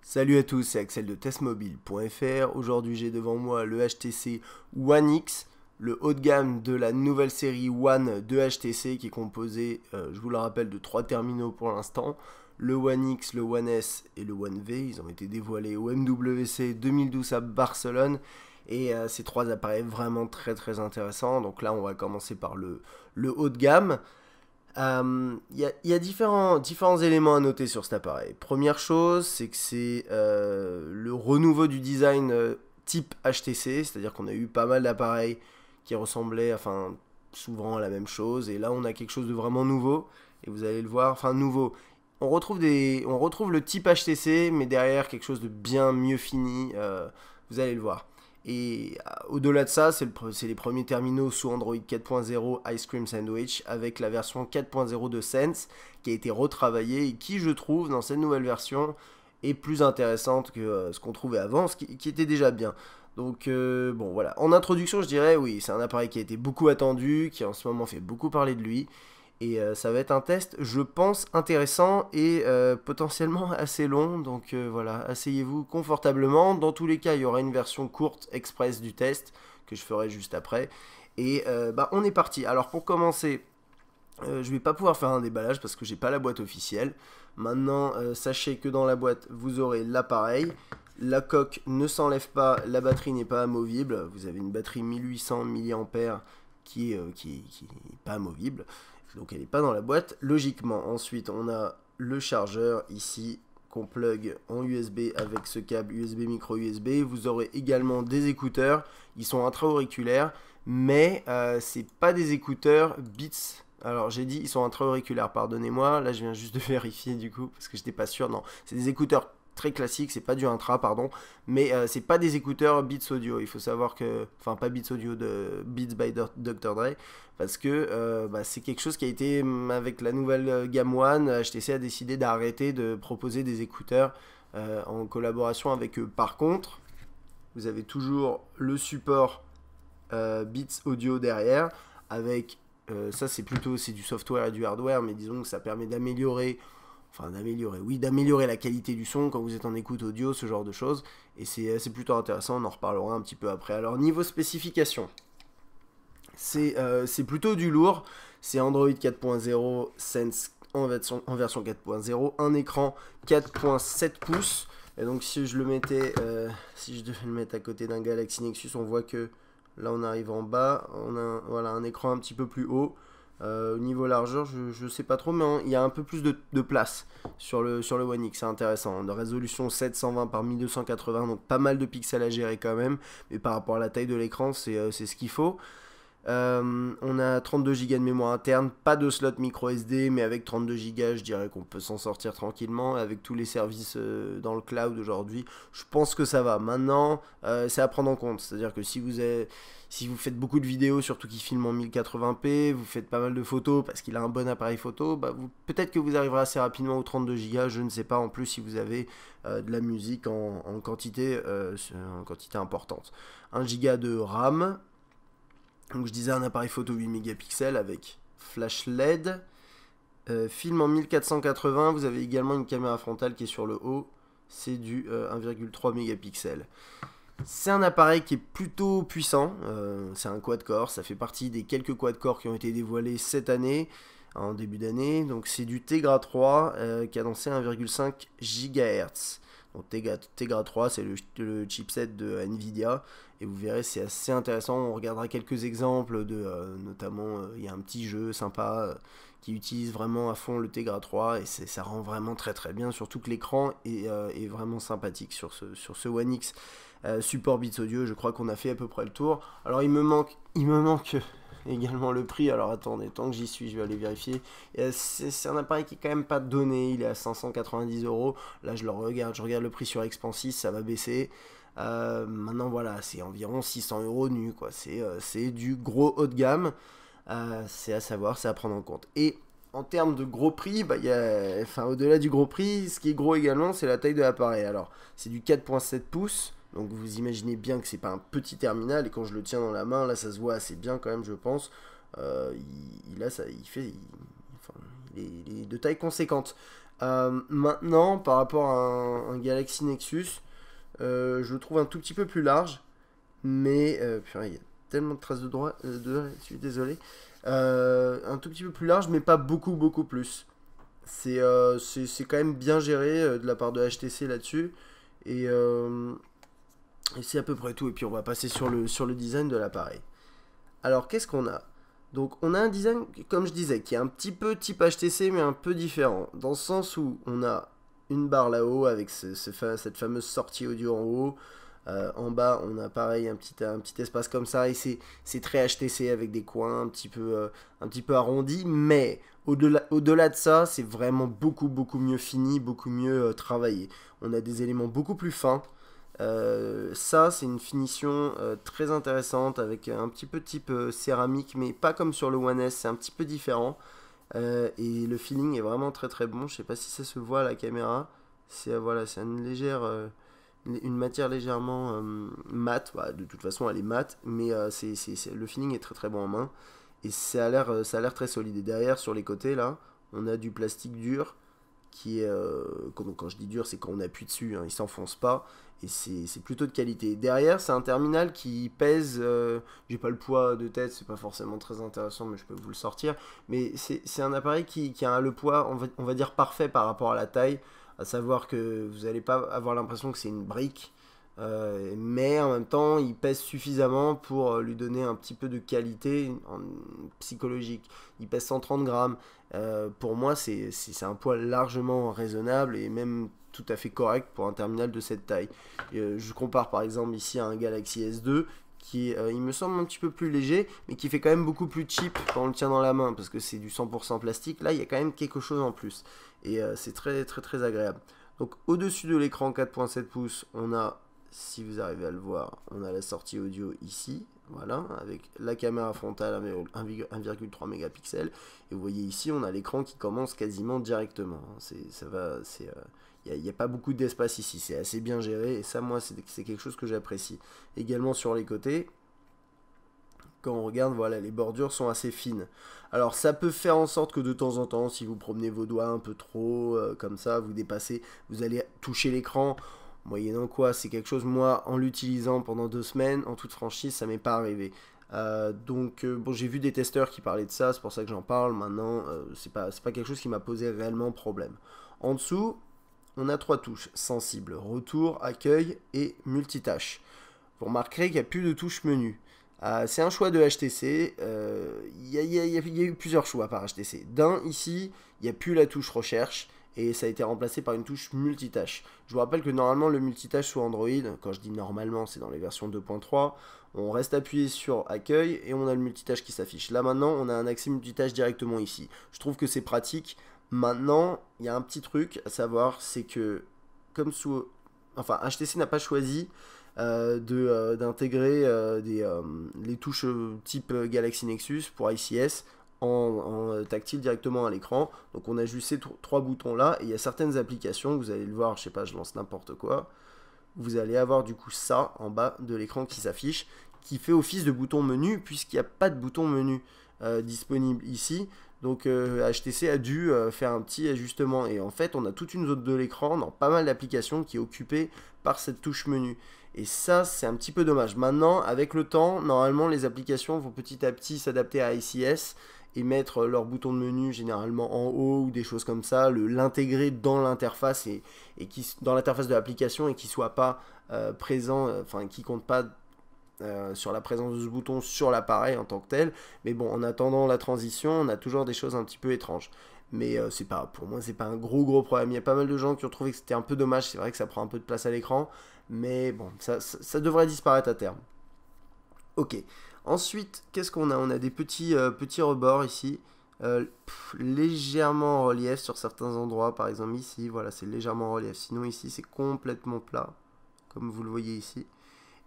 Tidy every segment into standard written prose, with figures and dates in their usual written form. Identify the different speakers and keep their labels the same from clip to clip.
Speaker 1: Salut à tous, c'est Axel de testmobile.fr. Aujourd'hui j'ai devant moi le HTC One X, le haut de gamme de la nouvelle série One de HTC qui est composé, je vous le rappelle, de 3 terminaux pour l'instant. Le One X, le One S et le One V, ils ont été dévoilés au MWC 2012 à Barcelone. Et ces 3 appareils vraiment très intéressants. Donc là on va commencer par le haut de gamme. Il y a différents éléments à noter sur cet appareil. Première chose, c'est que c'est le renouveau du design type HTC, c'est-à-dire qu'on a eu pas mal d'appareils qui ressemblaient, enfin, souvent à la même chose, et là on a quelque chose de vraiment nouveau, et vous allez le voir, enfin nouveau. On retrouve le type HTC, mais derrière quelque chose de bien mieux fini, vous allez le voir. Et au-delà de ça, c'est les premiers terminaux sous Android 4.0 Ice Cream Sandwich avec la version 4.0 de Sense qui a été retravaillée et qui, je trouve, dans cette nouvelle version, est plus intéressante que ce qu'on trouvait avant, ce qui était déjà bien. Donc, bon, voilà. En introduction, je dirais, oui, c'est un appareil qui a été beaucoup attendu, qui en ce moment fait beaucoup parler de lui. Et ça va être un test, je pense, intéressant et potentiellement assez long. Donc voilà, asseyez-vous confortablement. Dans tous les cas, il y aura une version courte express du test que je ferai juste après. Et on est parti. Alors pour commencer, je vais pas pouvoir faire un déballage parce que j'ai pas la boîte officielle. Maintenant, sachez que dans la boîte, vous aurez l'appareil. La coque ne s'enlève pas, la batterie n'est pas amovible. Vous avez une batterie 1800 mAh qui est pas amovible. Donc elle n'est pas dans la boîte, logiquement. Ensuite, on a le chargeur ici qu'on plug en USB avec ce câble USB micro USB. Vous aurez également des écouteurs. Ils sont intra-auriculaires, mais c'est pas des écouteurs Beats. Alors j'ai dit ils sont intra-auriculaires, pardonnez-moi. Là je viens juste de vérifier du coup parce que j'étais pas sûr. Non, c'est des écouteurs très classiques, c'est pas du intra, pardon, mais c'est pas des écouteurs Beats Audio. Il faut savoir que, enfin pas Beats Audio, de Beats by Dr. Dre, parce que c'est quelque chose qui a été, avec la nouvelle gamme One, HTC a décidé d'arrêter de proposer des écouteurs en collaboration avec eux. Par contre, vous avez toujours le support Beats Audio derrière, avec ça c'est du software et du hardware, mais disons que ça permet d'améliorer la qualité du son quand vous êtes en écoute audio, ce genre de choses. Et c'est plutôt intéressant, on en reparlera un petit peu après. Alors niveau spécification, c'est plutôt du lourd. C'est Android 4.0 Sense en version 4.0, un écran 4.7 pouces. Et donc si je devais le mettre à côté d'un Galaxy Nexus, on voit que là on arrive en bas, on a voilà, un écran un petit peu plus haut. Au niveau largeur, je sais pas trop, mais il y a un peu plus de place sur le One X, c'est intéressant. De résolution 720 par 1280, donc pas mal de pixels à gérer quand même, mais par rapport à la taille de l'écran, c'est ce qu'il faut. On a 32 Go de mémoire interne, pas de slot micro SD, mais avec 32 Go, je dirais qu'on peut s'en sortir tranquillement. Avec tous les services dans le cloud aujourd'hui, je pense que ça va. Maintenant, c'est à prendre en compte. C'est-à-dire que si vous faites beaucoup de vidéos, surtout qui filment en 1080p, vous faites pas mal de photos parce qu'il a un bon appareil photo, peut-être que vous arriverez assez rapidement aux 32 Go, je ne sais pas. En plus, si vous avez de la musique en quantité importante. 1 Go de RAM. Donc je disais un appareil photo 8 mégapixels avec flash LED, film en 1480, vous avez également une caméra frontale qui est sur le haut, c'est du 1,3 mégapixels. C'est un appareil qui est plutôt puissant, c'est un quad-core, ça fait partie des quelques quad-core qui ont été dévoilés cette année, en début d'année, donc c'est du Tegra 3 cadencé à 1,5 GHz. Donc Tegra 3, c'est le chipset de Nvidia, et vous verrez, c'est assez intéressant. On regardera quelques exemples notamment, il y a un petit jeu sympa qui utilise vraiment à fond le Tegra 3, et ça rend vraiment très bien, surtout que l'écran est vraiment sympathique sur ce One X. Support Beats Audio, je crois qu'on a fait à peu près le tour. Alors il me manque également le prix. Alors attendez, tant que j'y suis, je vais aller vérifier. C'est un appareil qui est quand même pas donné, il est à 590 €. Là je regarde le prix sur Expansys, ça va baisser. Maintenant voilà, c'est environ 600 € nu, quoi. C'est du gros haut de gamme. C'est à savoir, c'est à prendre en compte. Et en termes de gros prix, au-delà du gros prix, ce qui est gros également, c'est la taille de l'appareil. Alors, c'est du 4.7 pouces, donc vous imaginez bien que c'est pas un petit terminal, et quand je le tiens dans la main, là ça se voit assez bien quand même, je pense. Il est de taille conséquente. Maintenant, par rapport à un Galaxy Nexus, je le trouve un tout petit peu plus large, mais purée, il y a tellement de traces de droit, je suis désolé. Un tout petit peu plus large, mais pas beaucoup plus. C'est quand même bien géré de la part de HTC là-dessus. Et, et c'est à peu près tout. Et puis on va passer sur le design de l'appareil. Alors qu'est-ce qu'on a? Donc on a un design, comme je disais, qui est un petit peu type HTC, mais un peu différent. Dans le sens où on a une barre là-haut avec cette fameuse sortie audio en haut. En bas, on a pareil un petit espace comme ça. Et c'est très HTC avec des coins un petit peu arrondis. Mais au-delà de ça, c'est vraiment beaucoup mieux fini, beaucoup mieux travaillé. On a des éléments beaucoup plus fins. Ça, c'est une finition très intéressante avec un petit peu type céramique, mais pas comme sur le One S, c'est un petit peu différent. Et le feeling est vraiment très bon. Je sais pas si ça se voit à la caméra. Voilà, c'est une matière légèrement mate. Bah, de toute façon, elle est mate, mais le feeling est très bon en main. Et ça a l'air très solide. Et derrière, sur les côtés, là, on a du plastique dur qui est, quand je dis dur, c'est quand on appuie dessus, hein, il s'enfonce pas, et c'est plutôt de qualité. Derrière, c'est un terminal qui pèse, j'ai pas le poids de tête, c'est pas forcément très intéressant, mais je peux vous le sortir, mais c'est un appareil qui a le poids, on va dire, parfait par rapport à la taille, à savoir que vous n'allez pas avoir l'impression que c'est une brique, mais en même temps, il pèse suffisamment pour lui donner un petit peu de qualité psychologique. Il pèse 130 grammes. Pour moi, c'est un poids largement raisonnable et même tout à fait correct pour un terminal de cette taille. Je compare par exemple ici à un Galaxy S2 qui il me semble un petit peu plus léger, mais qui fait quand même beaucoup plus cheap quand on le tient dans la main, parce que c'est du 100% plastique. Là, il y a quand même quelque chose en plus. Et c'est très agréable. Donc au-dessus de l'écran 4.7 pouces, on a, si vous arrivez à le voir, on a la sortie audio ici, voilà, avec la caméra frontale 1,3 mégapixels. Et vous voyez ici, on a l'écran qui commence quasiment directement. Il n'y a pas beaucoup d'espace ici, c'est assez bien géré. Et ça, moi, c'est quelque chose que j'apprécie. Également sur les côtés, quand on regarde, voilà, les bordures sont assez fines. Alors ça peut faire en sorte que de temps en temps, si vous promenez vos doigts un peu trop, comme ça, vous dépassez, vous allez toucher l'écran. Moyennant quoi, c'est quelque chose, moi, en l'utilisant pendant 2 semaines, en toute franchise, ça m'est pas arrivé. Donc, bon, j'ai vu des testeurs qui parlaient de ça, c'est pour ça que j'en parle. Maintenant, c'est pas quelque chose qui m'a posé réellement problème. En dessous, on a 3 touches sensibles, retour, accueil et multitâche. Vous remarquerez qu'il n'y a plus de touche menu. C'est un choix de HTC. Il y a eu plusieurs choix par HTC. D'un, ici, il n'y a plus la touche recherche et ça a été remplacé par une touche multitâche. Je vous rappelle que normalement, le multitâche sur Android, quand je dis normalement, c'est dans les versions 2.3, on reste appuyé sur accueil et on a le multitâche qui s'affiche. Là maintenant, on a un accès multitâche directement ici. Je trouve que c'est pratique. Maintenant, il y a un petit truc à savoir, c'est que enfin, HTC n'a pas choisi d'intégrer les touches type Galaxy Nexus pour ICS en tactile directement à l'écran. Donc on a juste ces 3 boutons là, et il y a certaines applications, vous allez le voir, je sais pas, je lance n'importe quoi, vous allez avoir du coup ça en bas de l'écran qui s'affiche, qui fait office de bouton menu, puisqu'il n'y a pas de bouton menu disponible ici. Donc HTC a dû faire un petit ajustement, et en fait on a toute une zone de l'écran dans pas mal d'applications qui est occupée par cette touche menu. Et ça, c'est un petit peu dommage. Maintenant, avec le temps, normalement, les applications vont petit à petit s'adapter à ICS et mettre leur bouton de menu généralement en haut ou des choses comme ça, l'intégrer dans l'interface dans l'interface de l'application, et qui soit pas présent, enfin qui compte pas sur la présence de ce bouton sur l'appareil en tant que tel. Mais bon, en attendant la transition, on a toujours des choses un petit peu étranges. Mais pour moi, c'est pas un gros problème. Il y a pas mal de gens qui ont trouvé que c'était un peu dommage. C'est vrai que ça prend un peu de place à l'écran. Mais bon, ça devrait disparaître à terme. Ok. Ensuite, qu'est-ce qu'on a? On a des petits rebords ici. Légèrement en relief sur certains endroits. Par exemple ici, voilà, c'est légèrement en relief. Sinon ici, c'est complètement plat. Comme vous le voyez ici.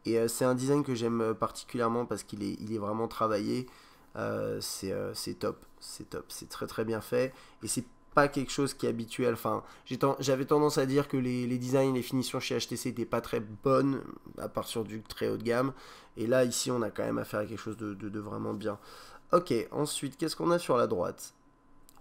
Speaker 1: Et c'est un design que j'aime particulièrement parce qu'il est vraiment travaillé. C'est top, c'est très bien fait. Et c'est pas quelque chose qui est habituel. Enfin, j'avais tendance à dire que les designs et les finitions chez HTC n'étaient pas très bonnes, à part sur du très haut de gamme. Et là, ici, on a quand même affaire à quelque chose de vraiment bien. Ok, ensuite, qu'est-ce qu'on a sur la droite?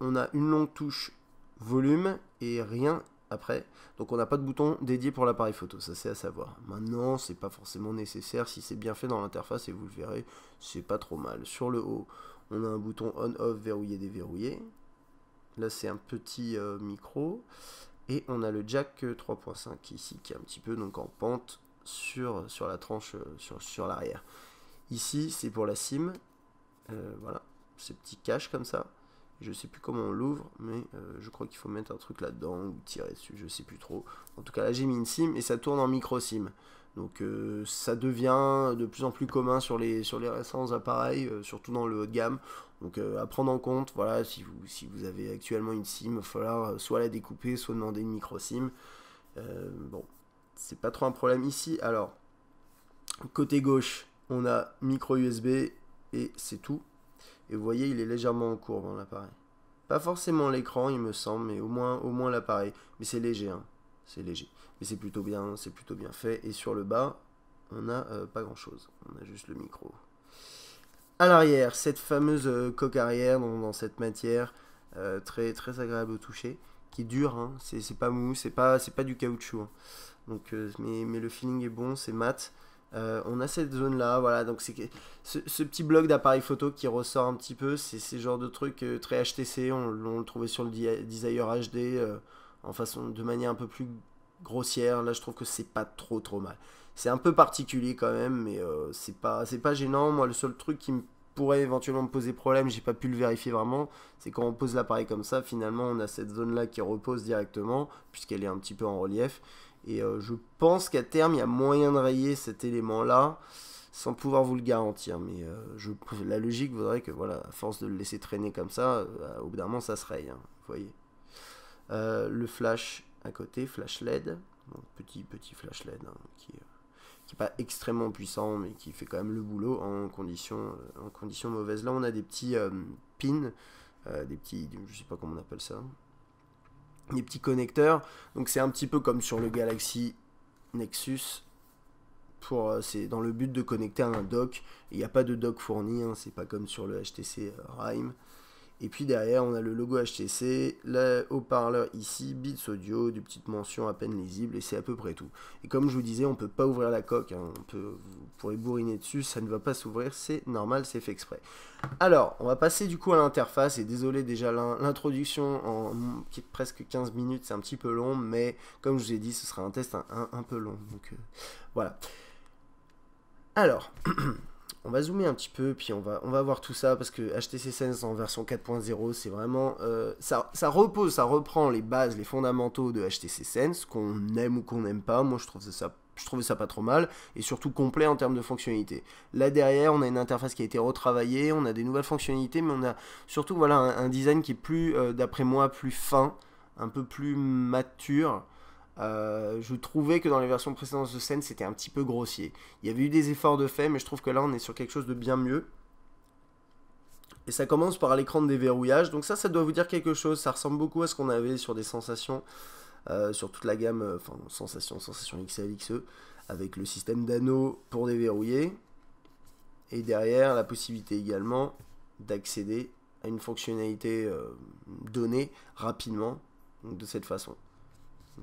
Speaker 1: On a une longue touche volume et rien après. Donc on n'a pas de bouton dédié pour l'appareil photo, ça c'est à savoir. Maintenant, c'est pas forcément nécessaire, si c'est bien fait dans l'interface, et vous le verrez, c'est pas trop mal. Sur le haut, on a un bouton on-off, verrouiller, déverrouiller. Là c'est un petit micro. Et on a le jack 3.5 ici, qui est un petit peu donc en pente sur la tranche, sur l'arrière. Ici, c'est pour la SIM. Voilà, ces petits caches comme ça. Je sais plus comment on l'ouvre, mais je crois qu'il faut mettre un truc là-dedans ou tirer dessus, je sais plus trop. En tout cas, là j'ai mis une SIM et ça tourne en micro SIM. Donc ça devient de plus en plus commun sur les récents appareils, surtout dans le haut de gamme. Donc à prendre en compte, voilà, si vous avez actuellement une SIM, il va falloir soit la découper, soit demander une micro SIM. Bon, c'est pas trop un problème ici. Alors, côté gauche, on a micro USB et c'est tout. Et vous voyez, il est légèrement en courbe, hein, l'appareil. Pas forcément l'écran, il me semble, mais au moins l'appareil. Mais c'est léger, hein. C'est léger. Mais c'est plutôt bien fait. Et sur le bas, on n'a pas grand chose. On a juste le micro. À l'arrière, cette fameuse coque arrière dans cette matière très, très agréable au toucher, qui est dure, hein. C'est pas mou, c'est pas du caoutchouc, hein. Donc, mais le feeling est bon, c'est mat. On a cette zone là, voilà, donc c'est ce petit bloc d'appareil photo qui ressort un petit peu, c'est ce genre de truc très HTC, on le trouvait sur le Desire HD de manière un peu plus grossière. Là je trouve que c'est pas trop mal. C'est un peu particulier quand même, mais c'est pas gênant. Moi le seul truc qui pourrait éventuellement me poser problème, j'ai pas pu le vérifier vraiment, c'est quand on pose l'appareil comme ça, finalement on a cette zone là qui repose directement, puisqu'elle est un petit peu en relief. Et je pense qu'à terme, il y a moyen de rayer cet élément-là, sans pouvoir vous le garantir. Mais la logique voudrait que, voilà, à force de le laisser traîner comme ça, au bout d'un moment, ça se raye, hein, vous voyez. Le flash à côté, flash LED, donc petit flash LED, hein, qui est pas extrêmement puissant, mais qui fait quand même le boulot en conditions mauvaises. Là, on a des petits pins, des petits, je sais pas comment on appelle ça, des petits connecteurs. Donc c'est un petit peu comme sur le Galaxy Nexus. C'est dans le but de connecter à un dock. Il n'y a pas de dock fourni, hein, c'est pas comme sur le HTC Rime. Et puis derrière, on a le logo HTC, le haut-parleur ici, Beats Audio, des petites mentions à peine lisibles, et c'est à peu près tout. Et comme je vous disais, on ne peut pas ouvrir la coque, hein, vous pourrez bourriner dessus, ça ne va pas s'ouvrir, c'est normal, c'est fait exprès. Alors, on va passer du coup à l'interface, et désolé déjà, l'introduction qui est presque 15 minutes, c'est un petit peu long, mais comme je vous ai dit, ce sera un test un peu long, donc voilà. Alors... On va zoomer un petit peu, puis on va voir tout ça, parce que HTC Sense en version 4.0, c'est vraiment... ça reprend les bases, les fondamentaux de HTC Sense, qu'on aime ou qu'on n'aime pas. Moi, je trouvais ça pas trop mal, et surtout complet en termes de fonctionnalité. Là, derrière, on a une interface qui a été retravaillée, on a des nouvelles fonctionnalités, mais on a surtout voilà, un design qui est plus, d'après moi, plus fin, un peu plus mature. Je trouvais que dans les versions précédentes de Sense, c'était un petit peu grossier. Il y avait eu des efforts de fait, mais je trouve que là, on est sur quelque chose de bien mieux. Et ça commence par l'écran de déverrouillage. Donc ça doit vous dire quelque chose. Ça ressemble beaucoup à ce qu'on avait sur des sensations, sur toute la gamme, enfin, sensation XL, XE, avec le système d'anneaux pour déverrouiller. Et derrière, la possibilité également d'accéder à une fonctionnalité donnée rapidement, donc de cette façon.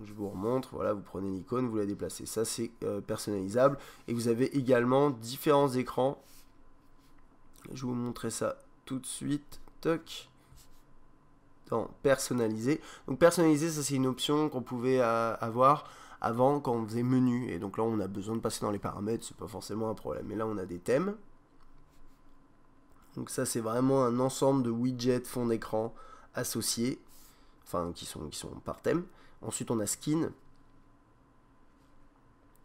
Speaker 1: Je vous remontre, voilà, vous prenez l'icône, vous la déplacez. Ça, c'est personnalisable. Et vous avez également différents écrans. Je vais vous montrer ça tout de suite. Toc. Dans personnaliser. Donc personnaliser, ça c'est une option qu'on pouvait avoir avant quand on faisait menu. Et donc là, on a besoin de passer dans les paramètres. C'est pas forcément un problème. Mais là, on a des thèmes. Donc ça, c'est vraiment un ensemble de widgets fond d'écran associés. Enfin, qui sont par thème. Ensuite, on a Skin,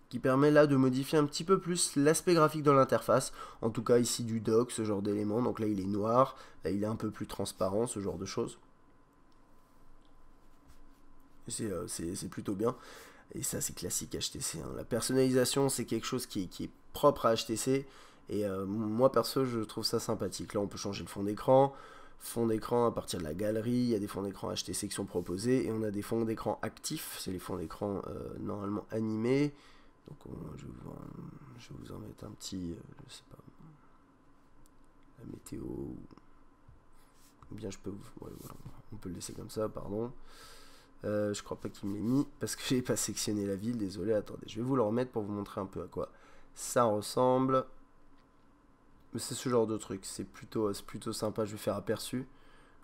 Speaker 1: qui permet là de modifier un petit peu plus l'aspect graphique de l'interface. En tout cas, ici du dock, ce genre d'éléments. Donc là, il est noir. Là, il est un peu plus transparent, ce genre de choses. C'est plutôt bien. Et ça, c'est classique HTC, hein. La personnalisation, c'est quelque chose qui est propre à HTC. Et moi, perso, je trouve ça sympathique. Là, on peut changer le fond d'écran. Fond d'écran à partir de la galerie, il y a des fonds d'écran HTC qui sont proposés et on a des fonds d'écran actifs, c'est les fonds d'écran normalement animés. Donc je vais vous en mettre un petit, je sais pas, la météo, Ou bien je peux... Ouais, voilà, on peut le laisser comme ça, pardon. Je crois pas qu'il me l'ait mis, parce que j'ai pas sectionné la ville, désolé, attendez. Je vais vous le remettre pour vous montrer un peu à quoi ça ressemble. Mais c'est ce genre de truc, c'est plutôt sympa, je vais faire aperçu.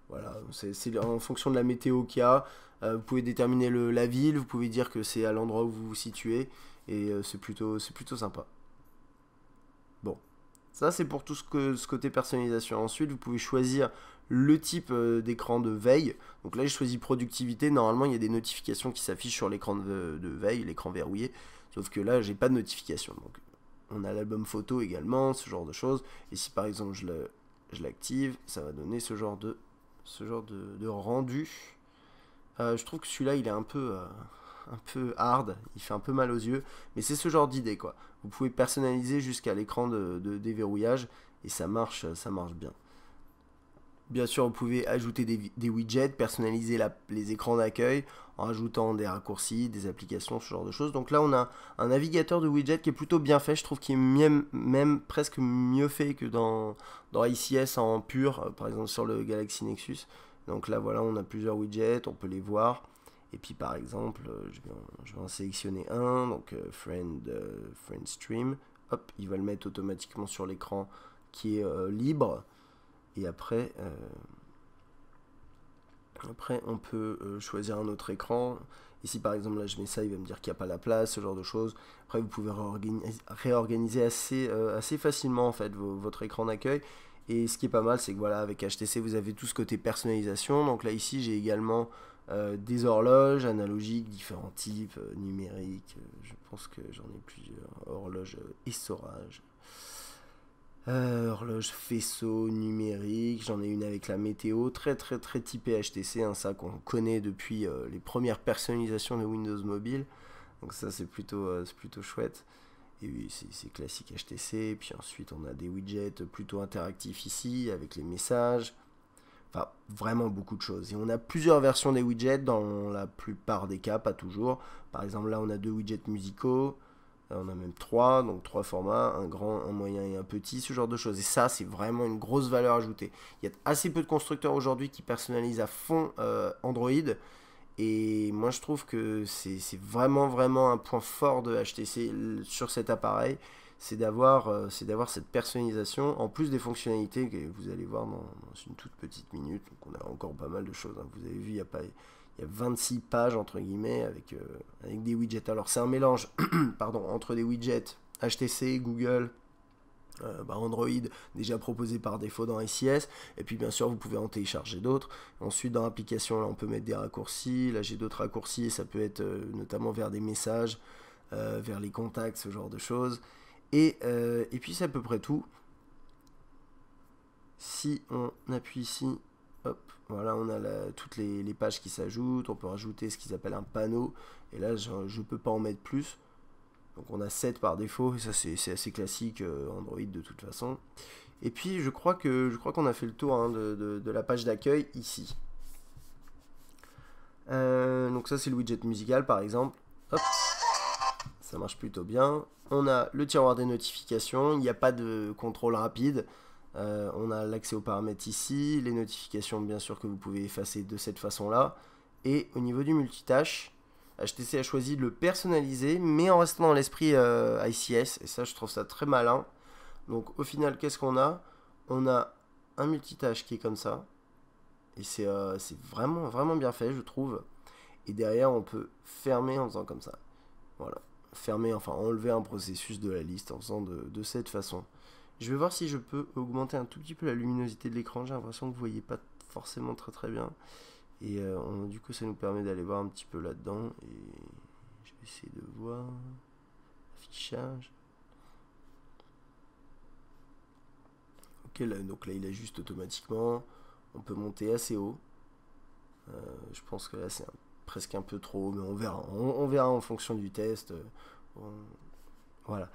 Speaker 1: Voilà, c'est en fonction de la météo qu'il y a. Vous pouvez déterminer la ville, vous pouvez dire que c'est à l'endroit où vous vous situez, et c'est plutôt sympa. Bon, ça c'est pour tout ce côté personnalisation. Ensuite, vous pouvez choisir le type d'écran de veille. Donc là, j'ai choisi productivité. Normalement, il y a des notifications qui s'affichent sur l'écran de veille, l'écran verrouillé. Sauf que là, j'ai pas de notification. Donc, on a l'album photo également, ce genre de choses. Et si par exemple je l'active, ça va donner ce genre de rendu. Je trouve que celui-là, il est un peu hard, il fait un peu mal aux yeux, mais c'est ce genre d'idée quoi. Vous pouvez personnaliser jusqu'à l'écran de déverrouillage et ça marche bien. Bien sûr, vous pouvez ajouter des widgets, personnaliser les écrans d'accueil en ajoutant des raccourcis, des applications, ce genre de choses. Donc là, on a un navigateur de widgets qui est plutôt bien fait. Je trouve qu'il est même presque mieux fait que dans ICS en pur, par exemple sur le Galaxy Nexus. Donc là, voilà, on a plusieurs widgets, on peut les voir. Et puis par exemple, je vais en sélectionner un, donc friend stream. Hop, il va le mettre automatiquement sur l'écran qui est libre. Et après, on peut choisir un autre écran. Ici, par exemple, là, je mets ça, il va me dire qu'il n'y a pas la place, ce genre de choses. Après, vous pouvez réorganiser assez facilement, en fait, votre écran d'accueil. Et ce qui est pas mal, c'est que voilà, avec HTC, vous avez tout ce côté personnalisation. Donc là, ici, j'ai également des horloges analogiques, différents types, numériques. Je pense que j'en ai plusieurs. Horloges essorage. Horloge faisceau numérique, j'en ai une avec la météo, très typé HTC, hein, ça qu'on connaît depuis les premières personnalisations de Windows Mobile. Donc ça c'est plutôt chouette. Et oui, c'est classique HTC. Et puis ensuite on a des widgets plutôt interactifs ici avec les messages. Enfin, vraiment beaucoup de choses. Et on a plusieurs versions des widgets dans la plupart des cas, pas toujours. Par exemple là on a 2 widgets musicaux. On a même 3, donc 3 formats, un grand, un moyen et un petit, ce genre de choses. Et ça, c'est vraiment une grosse valeur ajoutée. Il y a assez peu de constructeurs aujourd'hui qui personnalisent à fond Android. Et moi, je trouve que c'est vraiment un point fort de HTC sur cet appareil. C'est d'avoir cette personnalisation, en plus des fonctionnalités que vous allez voir dans une toute petite minute. Donc on a encore pas mal de choses, hein. Vous avez vu, il y a 26 pages entre guillemets avec des widgets. Alors c'est un mélange pardon, entre des widgets HTC, Google, Android déjà proposé par défaut dans ICS, et puis bien sûr vous pouvez en télécharger d'autres. Ensuite dans l'application là on peut mettre des raccourcis, là j'ai d'autres raccourcis et ça peut être notamment vers des messages, vers les contacts, ce genre de choses. Et puis c'est à peu près tout. Si on appuie ici, hop, voilà, on a toutes les pages qui s'ajoutent. On peut rajouter ce qu'ils appellent un panneau. Et là, je ne peux pas en mettre plus. Donc on a 7 par défaut. Et ça, c'est assez classique Android de toute façon. Et puis, je crois qu'on a fait le tour hein, de la page d'accueil ici. Donc ça, c'est le widget musical, par exemple. Hop, ça marche plutôt bien. On a le tiroir des notifications. Il n'y a pas de contrôle rapide. On a l'accès aux paramètres ici, les notifications bien sûr que vous pouvez effacer de cette façon là, et au niveau du multitâche, HTC a choisi de le personnaliser mais en restant dans l'esprit ICS, et ça je trouve ça très malin. Donc au final qu'est-ce qu'on a? On a un multitâche qui est comme ça, et c'est vraiment bien fait je trouve, et derrière on peut fermer en faisant comme ça, voilà, fermer, enfin enlever un processus de la liste en faisant de cette façon. Je vais voir si je peux augmenter un tout petit peu la luminosité de l'écran. J'ai l'impression que vous voyez pas forcément très bien. Et du coup, ça nous permet d'aller voir un petit peu là-dedans. Et je vais essayer de voir. Affichage. Ok, là, donc là, il ajuste automatiquement. On peut monter assez haut. Je pense que là, c'est presque un peu trop haut, mais on verra. On verra en fonction du test. Voilà.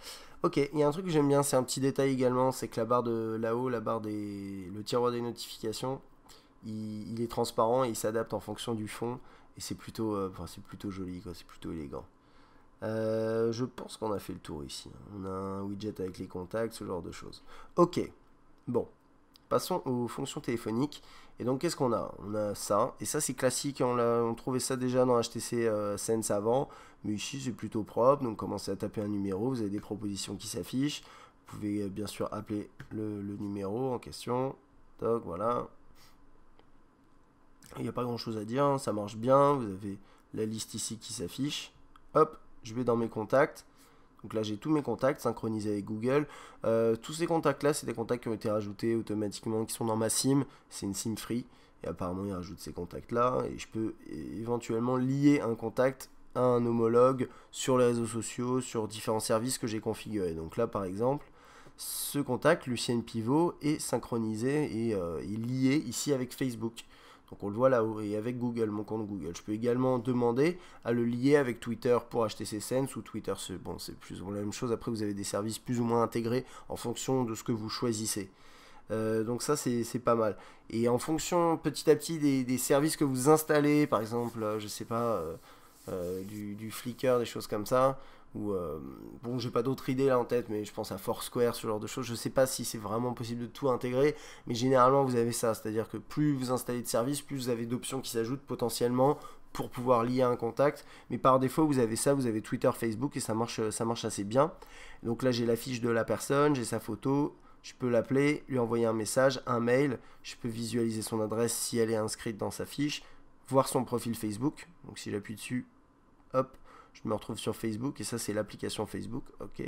Speaker 1: Ok, il y a un truc que j'aime bien, c'est un petit détail également, c'est que la barre de là-haut, le tiroir des notifications, il est transparent et il s'adapte en fonction du fond. Et c'est plutôt joli, quoi, c'est plutôt élégant. Je pense qu'on a fait le tour ici. On a un widget avec les contacts, ce genre de choses. Ok, bon. passons aux fonctions téléphoniques. Et donc qu'est-ce qu'on a? On a ça, et ça c'est classique, on trouvait ça déjà dans HTC Sense avant, mais ici c'est plutôt propre, donc commencez à taper un numéro, vous avez des propositions qui s'affichent, vous pouvez bien sûr appeler le numéro en question, toc, voilà. Il n'y a pas grand chose à dire, hein, ça marche bien, vous avez la liste ici qui s'affiche, hop, je vais dans mes contacts. Donc là j'ai tous mes contacts synchronisés avec Google. Tous ces contacts là c'est des contacts qui ont été rajoutés automatiquement, qui sont dans ma SIM. C'est une SIM free. Et apparemment il rajoute ces contacts là. Et je peux éventuellement lier un contact à un homologue sur les réseaux sociaux, sur différents services que j'ai configurés. Donc là par exemple, ce contact, Lucien Pivot, est synchronisé et est lié ici avec Facebook. Donc on le voit là-haut, et avec Google, mon compte Google. Je peux également demander à le lier avec Twitter pour HTC Sense ou Twitter, bon, c'est plus ou moins la même chose. Après, vous avez des services plus ou moins intégrés en fonction de ce que vous choisissez. Donc ça, c'est pas mal. Et en fonction, petit à petit, des services que vous installez, par exemple, je sais pas, du Flickr, des choses comme ça, ou bon, j'ai pas d'autres idées là en tête, mais je pense à Foursquare, ce genre de choses. Je sais pas si c'est vraiment possible de tout intégrer, mais généralement vous avez ça, c'est-à-dire que plus vous installez de services, plus vous avez d'options qui s'ajoutent potentiellement pour pouvoir lier un contact. Mais par défaut, vous avez ça, vous avez Twitter, Facebook, et ça marche assez bien. Donc là, j'ai la fiche de la personne, j'ai sa photo. Je peux l'appeler, lui envoyer un message, un mail. Je peux visualiser son adresse si elle est inscrite dans sa fiche, voir son profil Facebook. Donc si j'appuie dessus, hop, je me retrouve sur Facebook, et ça c'est l'application Facebook. Ok,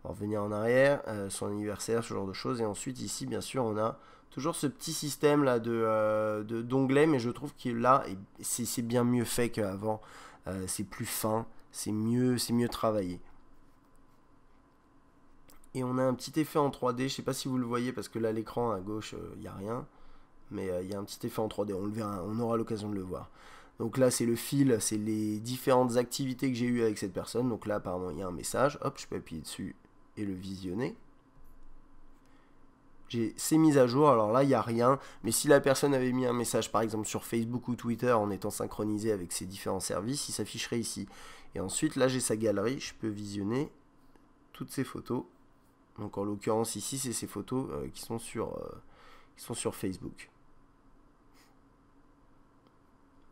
Speaker 1: on va revenir en arrière, son anniversaire, ce genre de choses. Et ensuite ici bien sûr on a toujours ce petit système là d'onglets, mais je trouve que là c'est bien mieux fait qu'avant. C'est plus fin, c'est mieux travaillé. Et on a un petit effet en 3D, je sais pas si vous le voyez parce que là l'écran à gauche il n'y a rien, mais il y a un petit effet en 3D, on le verra, on aura l'occasion de le voir. Donc là c'est le fil, c'est les différentes activités que j'ai eues avec cette personne. Donc là apparemment il y a un message, hop, je peux appuyer dessus et le visionner. J'ai ces mises à jour, alors là il n'y a rien, mais si la personne avait mis un message par exemple sur Facebook ou Twitter en étant synchronisé avec ces différents services, il s'afficherait ici. Et ensuite là j'ai sa galerie, je peux visionner toutes ces photos. Donc en l'occurrence ici c'est ces photos qui sont sur Facebook.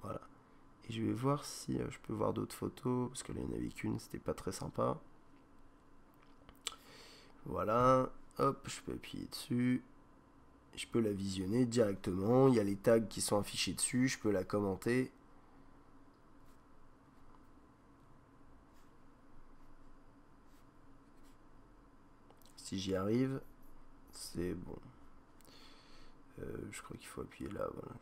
Speaker 1: Voilà. Et je vais voir si je peux voir d'autres photos, parce que là il n'y en avait qu'une, c'était pas très sympa. Voilà, hop, je peux appuyer dessus. Je peux la visionner directement, il y a les tags qui sont affichés dessus, je peux la commenter. Si j'y arrive, c'est bon. Je crois qu'il faut appuyer là, voilà.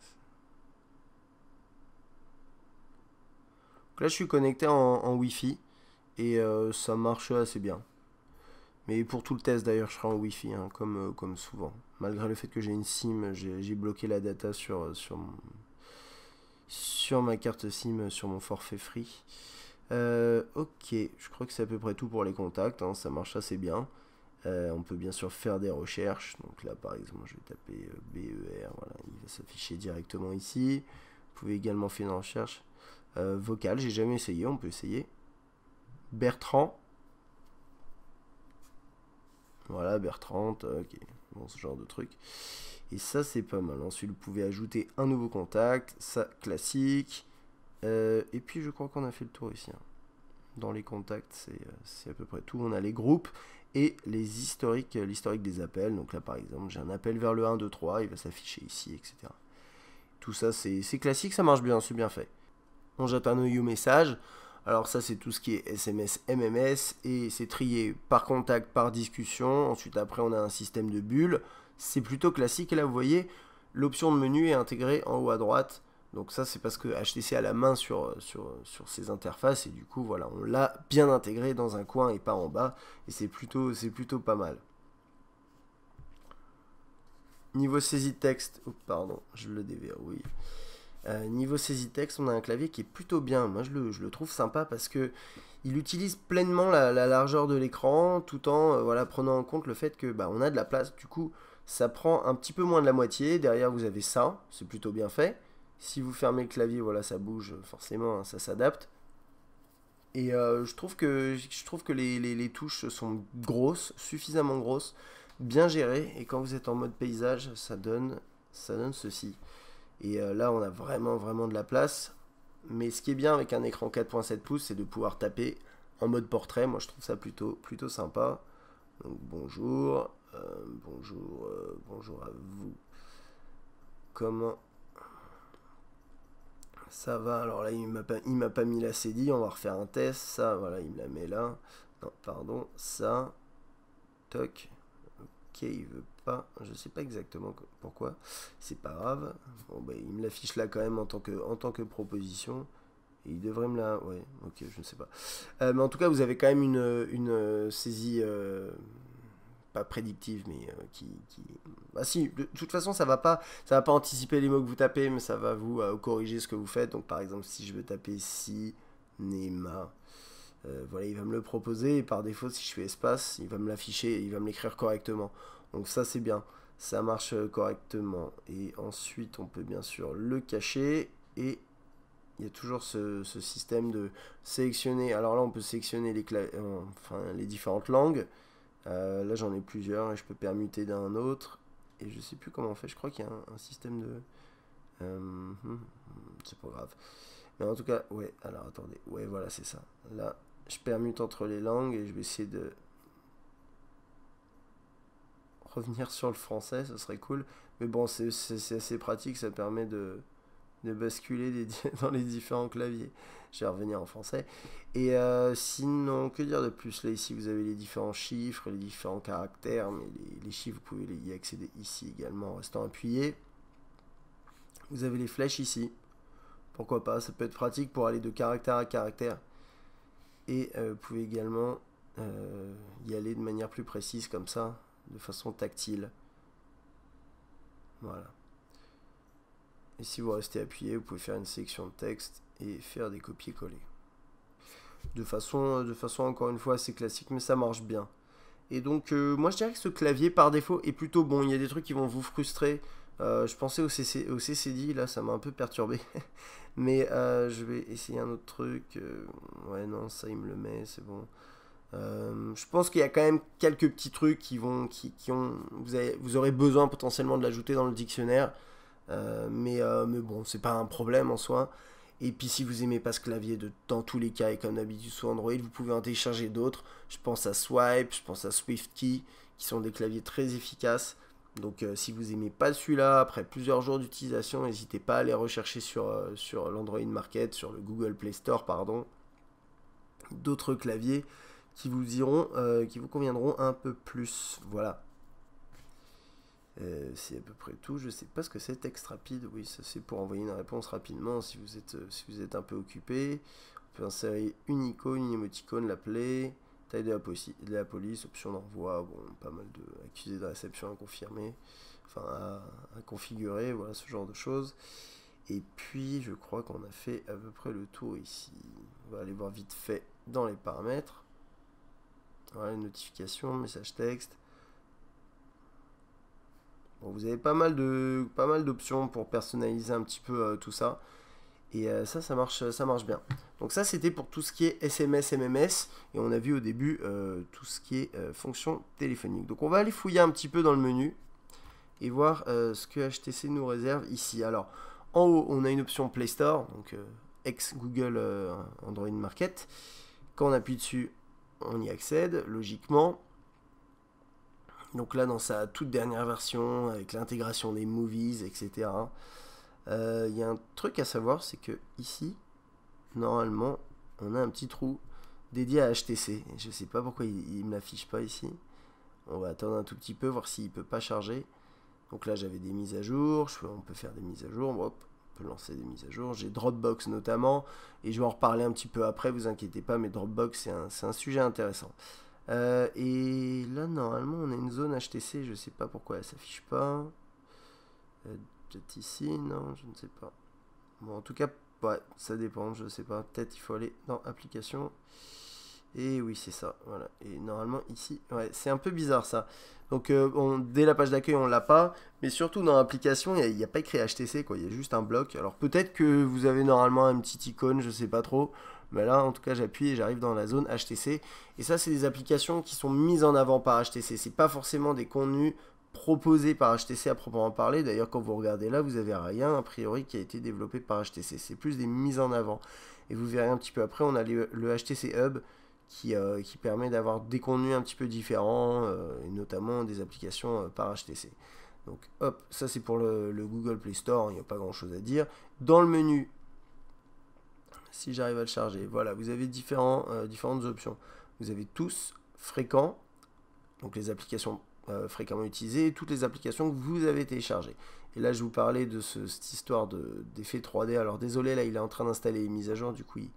Speaker 1: Donc là je suis connecté en Wi-Fi et ça marche assez bien. Mais pour tout le test d'ailleurs je serai en Wi-Fi hein, comme souvent. Malgré le fait que j'ai une SIM, j'ai bloqué la data sur ma carte SIM, sur mon forfait free. Ok, je crois que c'est à peu près tout pour les contacts, hein, ça marche assez bien. On peut bien sûr faire des recherches. Donc là par exemple je vais taper BER, voilà, il va s'afficher directement ici. Vous pouvez également faire une recherche vocale, j'ai jamais essayé, on peut essayer. Bertrand. Voilà, Bertrand, ok, bon, ce genre de truc. Et ça, c'est pas mal. Ensuite, vous pouvez ajouter un nouveau contact, ça, classique. Et puis, je crois qu'on a fait le tour ici. Hein. Dans les contacts, c'est à peu près tout. On a les groupes et les historiques, l'historique des appels. Donc là, par exemple, j'ai un appel vers le 1, 2, 3, il va s'afficher ici, etc. Tout ça, c'est classique, ça marche bien, c'est bien fait. On jette un œil au message. Alors ça c'est tout ce qui est SMS, MMS et c'est trié par contact, par discussion. Ensuite après on a un système de bulles. C'est plutôt classique et là vous voyez l'option de menu est intégrée en haut à droite. Donc ça c'est parce que HTC a la main sur ses interfaces et du coup voilà on l'a bien intégré dans un coin et pas en bas. Et c'est plutôt pas mal. Niveau saisie de texte, oh, pardon je le déverrouille. Niveau saisie texte, on a un clavier qui est plutôt bien. Moi, je le trouve sympa parce que il utilise pleinement la largeur de l'écran, tout en voilà, prenant en compte le fait que on a de la place. Du coup, ça prend un petit peu moins de la moitié. Derrière, vous avez ça, c'est plutôt bien fait. Si vous fermez le clavier, voilà, ça bouge forcément, hein, ça s'adapte. Et je trouve que les touches sont grosses, suffisamment grosses. bien géré. Et quand vous êtes en mode paysage, ça donne ceci. Et là, on a vraiment de la place. Mais ce qui est bien avec un écran 4.7 pouces, c'est de pouvoir taper en mode portrait. Moi, je trouve ça plutôt sympa. Donc, bonjour. Bonjour à vous. Comment ça va? Alors là, il m'a pas mis la CD. On va refaire un test. Ça, voilà, il me la met là. Non, pardon. Ça. Toc. Ok, il veut pas. Je sais pas exactement pourquoi. C'est pas grave. Bon, bah, il me l'affiche là quand même en tant que proposition. Et il devrait me la... Ouais, ok, je ne sais pas. Mais en tout cas, vous avez quand même une saisie... pas prédictive, mais Bah si, de toute façon, ça va pas anticiper les mots que vous tapez, mais ça va vous corriger ce que vous faites. Donc par exemple, si je veux taper cinéma, voilà, il va me le proposer, et par défaut, si je fais espace, il va me l'afficher, il va me l'écrire correctement. Donc ça, c'est bien, ça marche correctement. Et ensuite, on peut bien sûr le cacher, et il y a toujours ce système de sélectionner. Alors là, on peut sélectionner les différentes langues. Là, j'en ai plusieurs et je peux permuter d'un autre. Et je sais plus comment on fait. Je crois qu'il y a un système de... c'est pas grave. Mais en tout cas, ouais. Alors, attendez. Ouais, voilà, c'est ça. Là, je permute entre les langues et je vais essayer de revenir sur le français. Ce serait cool. Mais bon, c'est assez pratique. Ça permet de basculer dans les différents claviers. Je vais revenir en français. Et sinon, que dire de plus? Là, ici, vous avez les différents chiffres, les différents caractères, mais les chiffres, vous pouvez y accéder ici également en restant appuyé. Vous avez les flèches ici. Pourquoi pas? Ça peut être pratique pour aller de caractère à caractère. Et vous pouvez également y aller de manière plus précise, comme ça, de façon tactile. Voilà. Et si vous restez appuyé, vous pouvez faire une sélection de texte et faire des copier-coller. De façon encore une fois assez classique, mais ça marche bien. Et donc moi je dirais que ce clavier par défaut est plutôt bon. Il y a des trucs qui vont vous frustrer. Je pensais au CCD, là ça m'a un peu perturbé. Mais je vais essayer un autre truc. Ouais non, ça il me le met, c'est bon. Je pense qu'il y a quand même quelques petits trucs vous aurez besoin potentiellement de l'ajouter dans le dictionnaire. Mais bon, c'est pas un problème en soi. Et puis si vous aimez pas ce clavier, dans tous les cas, et comme d'habitude sur Android, vous pouvez en télécharger d'autres. Je pense à Swipe, je pense à SwiftKey, qui sont des claviers très efficaces. Donc si vous aimez pas celui-là, après plusieurs jours d'utilisation, n'hésitez pas à aller rechercher sur l'Android Market, sur le Google Play Store, pardon, d'autres claviers qui vous conviendront un peu plus. Voilà. C'est à peu près tout. Je sais pas ce que c'est texte rapide. Oui, ça c'est pour envoyer une réponse rapidement si vous êtes un peu occupé. On peut insérer une icône, une émoticône, l'appeler, taille de la police, option d'envoi. Bon, pas mal de accusés de réception à confirmer, enfin à configurer, voilà ce genre de choses. Et puis je crois qu'on a fait à peu près le tour ici. On va aller voir vite fait dans les paramètres. Voilà, notification, message texte. Bon, vous avez pas mal d'options pour personnaliser un petit peu tout ça. Et ça marche bien. Donc ça, c'était pour tout ce qui est SMS, MMS. Et on a vu au début tout ce qui est fonction téléphonique. Donc on va aller fouiller un petit peu dans le menu et voir ce que HTC nous réserve ici. Alors, en haut, on a une option Play Store, donc ex-Google Android Market. Quand on appuie dessus, on y accède, logiquement. Donc là, dans sa toute dernière version, avec l'intégration des movies, etc., il y a un truc à savoir, c'est que ici, normalement, on a un petit trou dédié à HTC. Je ne sais pas pourquoi il ne me l'affiche pas ici. On va attendre un tout petit peu, voir s'il ne peut pas charger. Donc là, j'avais des mises à jour. On peut faire des mises à jour. Hop, on peut lancer des mises à jour. J'ai Dropbox notamment. Et je vais en reparler un petit peu après, vous inquiétez pas. Mais Dropbox, c'est un sujet intéressant. Et là, normalement, on a une zone HTC. Je ne sais pas pourquoi elle ne s'affiche pas. Peut-être ici, non, je ne sais pas. Bon, en tout cas, ouais, ça dépend, je ne sais pas. Peut-être il faut aller dans Applications. Et oui, c'est ça, voilà. Et normalement, ici, ouais, c'est un peu bizarre ça. Donc, dès la page d'accueil, on l'a pas. Mais surtout, dans l'application, il n'y a pas écrit HTC, quoi. Il y a juste un bloc. Alors, peut-être que vous avez normalement une petite icône, je sais pas trop. Mais là, en tout cas, j'appuie et j'arrive dans la zone HTC. Et ça, c'est des applications qui sont mises en avant par HTC. C'est pas forcément des contenus proposés par HTC à proprement parler. D'ailleurs, quand vous regardez là, vous avez rien, a priori, qui a été développé par HTC. C'est plus des mises en avant. Et vous verrez un petit peu après, on a le HTC Hub qui permet d'avoir des contenus un petit peu différents, et notamment des applications par HTC. Donc hop, ça c'est pour le Google Play Store, il n'y a pas grand chose à dire. Dans le menu, si j'arrive à le charger, voilà, vous avez différentes options. Vous avez tous fréquents, donc les applications fréquemment utilisées, et toutes les applications que vous avez téléchargées. Et là je vous parlais de cette histoire d'effet 3D, alors désolé, là il est en train d'installer les mises à jour, du coup il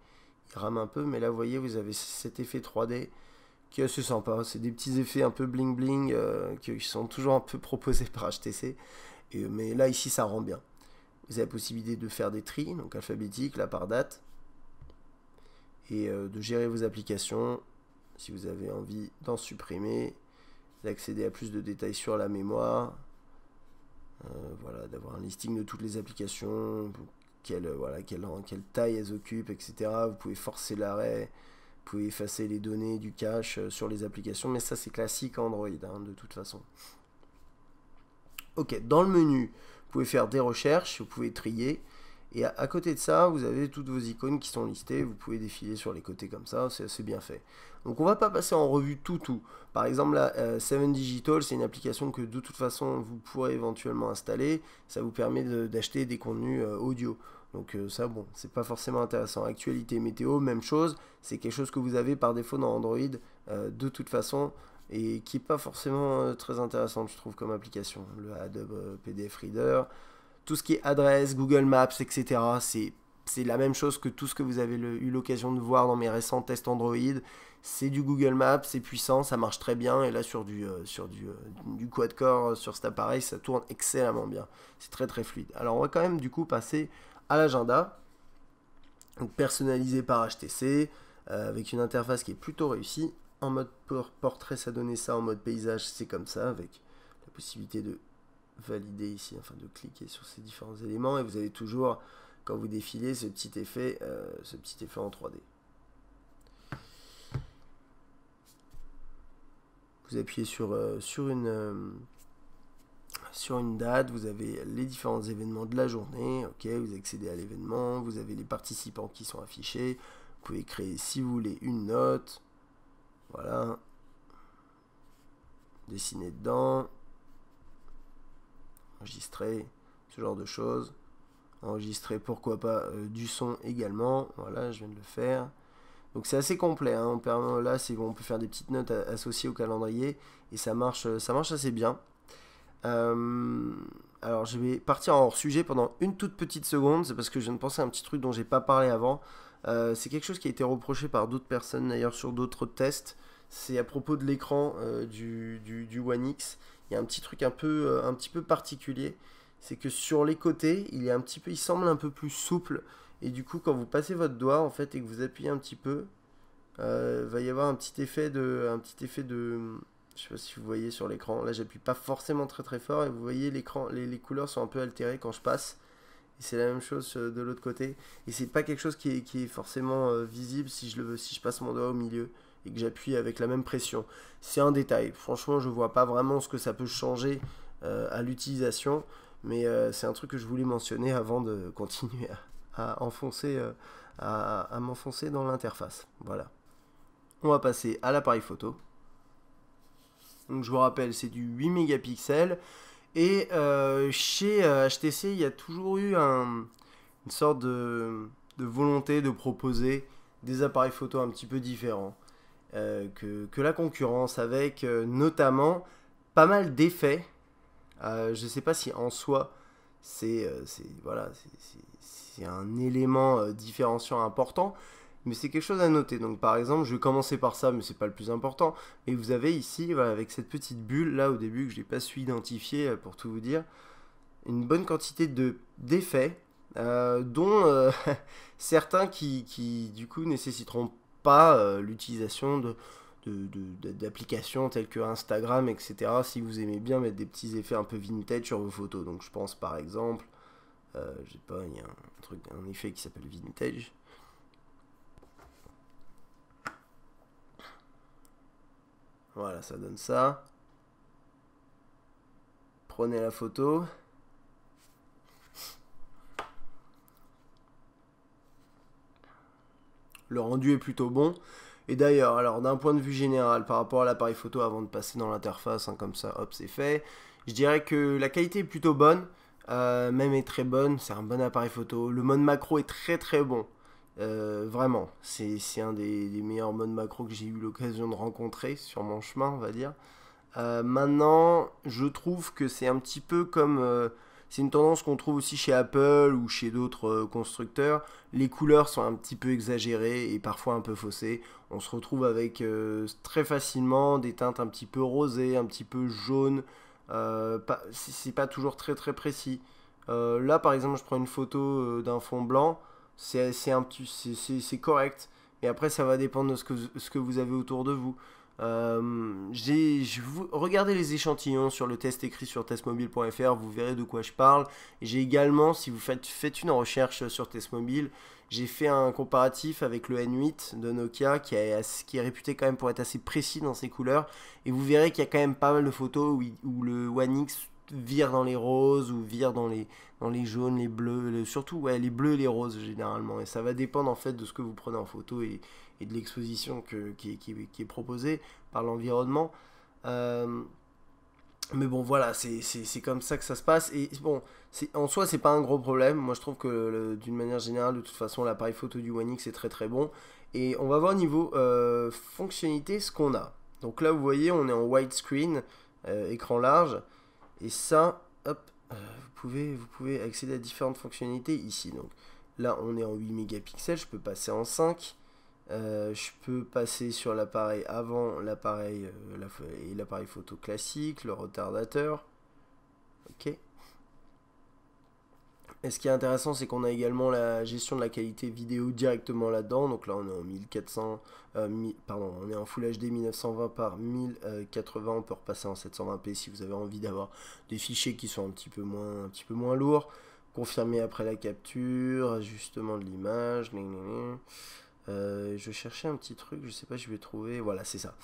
Speaker 1: rame un peu, mais là vous voyez, vous avez cet effet 3D qui est assez sympa. C'est des petits effets un peu bling bling qui sont toujours un peu proposés par HTC. Mais là, ici, ça rend bien. Vous avez la possibilité de faire des tris, donc alphabétiques, là par date, et de gérer vos applications. Si vous avez envie d'en supprimer, d'accéder à plus de détails sur la mémoire, voilà, d'avoir un listing de toutes les applications, quelle taille elles occupent, etc. Vous pouvez forcer l'arrêt. Vous pouvez effacer les données du cache sur les applications, mais ça c'est classique Android hein, de toute façon. Ok, dans le menu, vous pouvez faire des recherches, vous pouvez trier, et à côté de ça, vous avez toutes vos icônes qui sont listées, vous pouvez défiler sur les côtés comme ça, c'est assez bien fait. Donc on va pas passer en revue tout. Par exemple là, 7 Digital, c'est une application que de toute façon vous pourrez éventuellement installer, ça vous permet d'acheter des contenus audio. Donc ça, bon, c'est pas forcément intéressant. Actualité météo, même chose, c'est quelque chose que vous avez par défaut dans Android de toute façon et qui est pas forcément très intéressant, je trouve, comme application. Le Adobe PDF Reader, tout ce qui est adresse, Google Maps, etc. C'est la même chose que tout ce que vous avez eu l'occasion de voir dans mes récents tests Android. C'est du Google Maps, c'est puissant, ça marche très bien. Et là, sur du quad-core, sur cet appareil, ça tourne excellemment bien. C'est très très fluide. Alors, on va quand même du coup passer à l'agenda, donc personnalisé par HTC, avec une interface qui est plutôt réussie. En mode portrait, ça donnait ça. En mode paysage, c'est comme ça, avec la possibilité de valider ici, enfin de cliquer sur ces différents éléments. Et vous avez toujours, quand vous défilez, ce petit effet en 3D. Vous appuyez sur une date, vous avez les différents événements de la journée, ok, vous accédez à l'événement, vous avez les participants qui sont affichés, vous pouvez créer si vous voulez une note, voilà, dessiner dedans, enregistrer, ce genre de choses, enregistrer pourquoi pas du son également, voilà, je viens de le faire. Donc c'est assez complet, hein. Là on peut faire des petites notes associées au calendrier et ça marche assez bien. Alors je vais partir en hors sujet pendant une toute petite seconde, c'est parce que je viens de penser à un petit truc dont j'ai pas parlé avant. C'est quelque chose qui a été reproché par d'autres personnes d'ailleurs sur d'autres tests. C'est à propos de l'écran du One X. Il y a un petit truc un petit peu particulier. C'est que sur les côtés, il semble un peu plus souple. Et du coup, quand vous passez votre doigt en fait et que vous appuyez un petit peu, va y avoir un petit effet de, je sais pas si vous voyez sur l'écran. Là, j'appuie pas forcément très très fort et vous voyez l'écran, les couleurs sont un peu altérées quand je passe. Et c'est la même chose de l'autre côté. Et c'est pas quelque chose qui est forcément visible si je passe mon doigt au milieu et que j'appuie avec la même pression. C'est un détail. Franchement, je vois pas vraiment ce que ça peut changer à l'utilisation. Mais c'est un truc que je voulais mentionner avant de continuer à m'enfoncer dans l'interface. Voilà. On va passer à l'appareil photo. Donc je vous rappelle, c'est du 8 mégapixels. Et chez HTC, il y a toujours eu une sorte de volonté de proposer des appareils photo un petit peu différents que la concurrence, avec notamment pas mal d'effets. Je ne sais pas si en soi c'est un élément différenciant important, mais c'est quelque chose à noter. Donc par exemple, je vais commencer par ça, mais c'est pas le plus important. Et vous avez ici, voilà, avec cette petite bulle là au début que je n'ai pas su identifier pour tout vous dire, une bonne quantité d'effets, dont certains qui du coup nécessiteront pas l'utilisation d'applications telles que Instagram, etc. Si vous aimez bien mettre des petits effets un peu vintage sur vos photos. Donc je pense par exemple, je sais pas, il y a un effet qui s'appelle vintage. Voilà, ça donne ça. Prenez la photo. Le rendu est plutôt bon. Et d'ailleurs, alors d'un point de vue général, par rapport à l'appareil photo, avant de passer dans l'interface, hein, comme ça, hop, c'est fait, je dirais que la qualité est plutôt bonne, même est très bonne, c'est un bon appareil photo. Le mode macro est très très bon, vraiment. C'est un des meilleurs modes macro que j'ai eu l'occasion de rencontrer sur mon chemin, on va dire. Maintenant, je trouve que c'est un petit peu comme... c'est une tendance qu'on trouve aussi chez Apple ou chez d'autres constructeurs. Les couleurs sont un petit peu exagérées et parfois un peu faussées. On se retrouve avec très facilement des teintes un petit peu rosées, un petit peu jaunes. C'est pas toujours très très précis. Là, par exemple, je prends une photo d'un fond blanc. C'est correct. Et après, ça va dépendre de ce que vous avez autour de vous. Regardez les échantillons sur le test écrit sur testmobile.fr, vous verrez de quoi je parle. J'ai également, si vous faites une recherche sur Testmobile, j'ai fait un comparatif avec le N8 de Nokia qui est réputé quand même pour être assez précis dans ses couleurs. Et vous verrez qu'il y a quand même pas mal de photos où le One X vire dans les roses ou vire dans les jaunes, les bleus, surtout ouais, les bleus et les roses généralement. Et ça va dépendre en fait de ce que vous prenez en photo et de l'exposition qui est proposée par l'environnement. Euh, mais bon, voilà, c'est comme ça que ça se passe. Et bon, en soi, c'est pas un gros problème. Moi, je trouve que d'une manière générale, de toute façon, l'appareil photo du One X est très très bon. Et on va voir niveau fonctionnalité ce qu'on a. Donc là, vous voyez, on est en widescreen, écran large. Et ça, hop, vous pouvez accéder à différentes fonctionnalités ici. Donc là, on est en 8 mégapixels. Je peux passer en 5. Je peux passer sur l'appareil avant l'appareil et l'appareil photo classique, le retardateur. Ok. Et ce qui est intéressant, c'est qu'on a également la gestion de la qualité vidéo directement là-dedans. Donc là, on est en 1400, pardon, on est en Full HD 1920 par 1080. On peut repasser en 720p si vous avez envie d'avoir des fichiers qui sont un petit peu moins lourds. Confirmer après la capture, ajustement de l'image. Je cherchais un petit truc, je sais pas, je vais trouver. Voilà, c'est ça.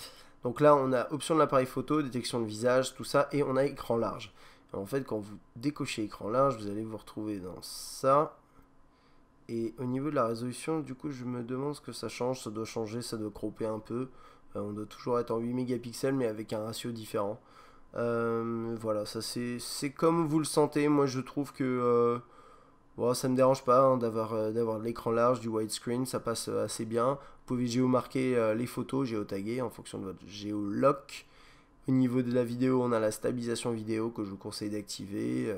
Speaker 1: Donc là, on a option de l'appareil photo, détection de visage, tout ça, et on a écran large. Et en fait, quand vous décochez écran large, vous allez vous retrouver dans ça. Et au niveau de la résolution, du coup, je me demande ce que ça change. Ça doit changer, ça doit cropper un peu. On doit toujours être en 8 mégapixels, mais avec un ratio différent. Voilà, ça c'est comme vous le sentez. Moi, je trouve que bon, ça me dérange pas hein, d'avoir l'écran large, du widescreen, ça passe assez bien. Vous pouvez géomarquer les photos, géotaguer en fonction de votre géoloc. Au niveau de la vidéo, on a la stabilisation vidéo que je vous conseille d'activer,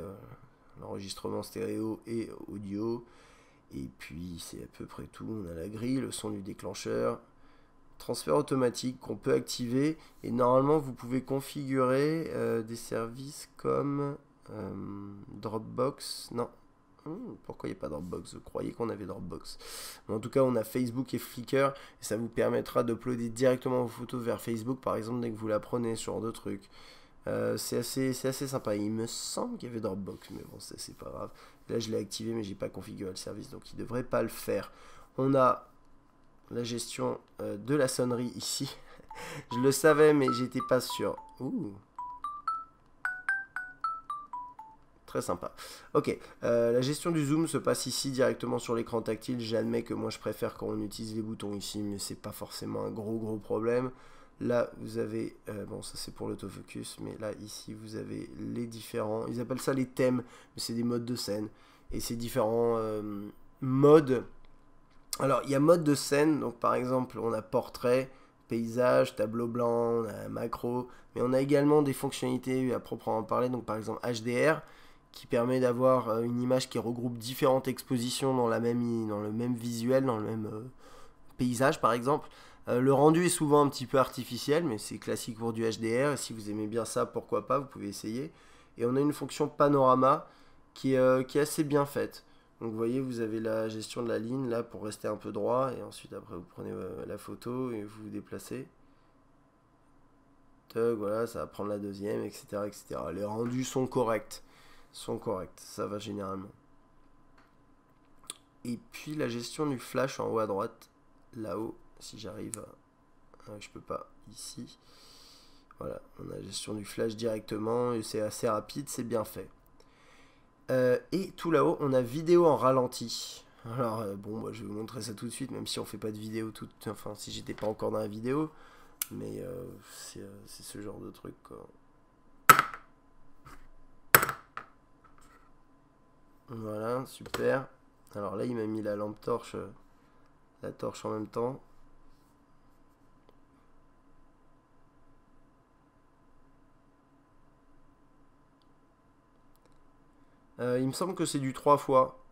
Speaker 1: l'enregistrement stéréo et audio. Et puis c'est à peu près tout. On a la grille, le son du déclencheur, transfert automatique qu'on peut activer. Et normalement, vous pouvez configurer des services comme Dropbox. Non, pourquoi il n'y a pas Dropbox? Je croyais qu'on avait Dropbox. Mais en tout cas, on a Facebook et Flickr. Et ça vous permettra d'uploader directement vos photos vers Facebook, par exemple, dès que vous la prenez, ce genre de truc. C'est assez sympa. Il me semble qu'il y avait Dropbox, mais bon, c'est pas grave. Là, je l'ai activé, mais j'ai pas configuré le service, donc il devrait pas le faire. On a la gestion de la sonnerie ici. Je le savais, mais j'étais pas sûr. Ouh. Très sympa. Ok, la gestion du zoom se passe ici directement sur l'écran tactile. J'admets que moi je préfère quand on utilise les boutons ici, mais c'est pas forcément un gros problème. Là, vous avez, bon ça c'est pour l'autofocus, mais là ici vous avez les différents, ils appellent ça les thèmes, mais c'est des modes de scène. Et ces différents modes, alors il y a mode de scène, donc par exemple on a portrait, paysage, tableau blanc, on a macro, mais on a également des fonctionnalités à proprement parler, donc par exemple HDR, qui permet d'avoir une image qui regroupe différentes expositions dans le même visuel, dans le même paysage par exemple. Le rendu est souvent un petit peu artificiel, mais c'est classique pour du HDR, et si vous aimez bien ça, pourquoi pas, vous pouvez essayer. Et on a une fonction panorama qui est assez bien faite. Donc vous voyez, vous avez la gestion de la ligne là pour rester un peu droit, et ensuite après vous prenez la photo et vous vous déplacez. Tac, voilà, ça va prendre la deuxième, etc., etc. Les rendus sont corrects. Ça va généralement. Et puis la gestion du flash en haut à droite, là-haut, si j'arrive, je peux pas, ici. Voilà, on a la gestion du flash directement et c'est assez rapide, c'est bien fait. Et tout là-haut, on a vidéo en ralenti. Alors bon, moi je vais vous montrer ça tout de suite, même si on fait pas de vidéo enfin si j'étais pas encore dans la vidéo, mais c'est ce genre de truc quoi. Voilà, super. Alors là, il m'a mis la lampe torche, la torche en même temps. Il me semble que c'est du 3 fois.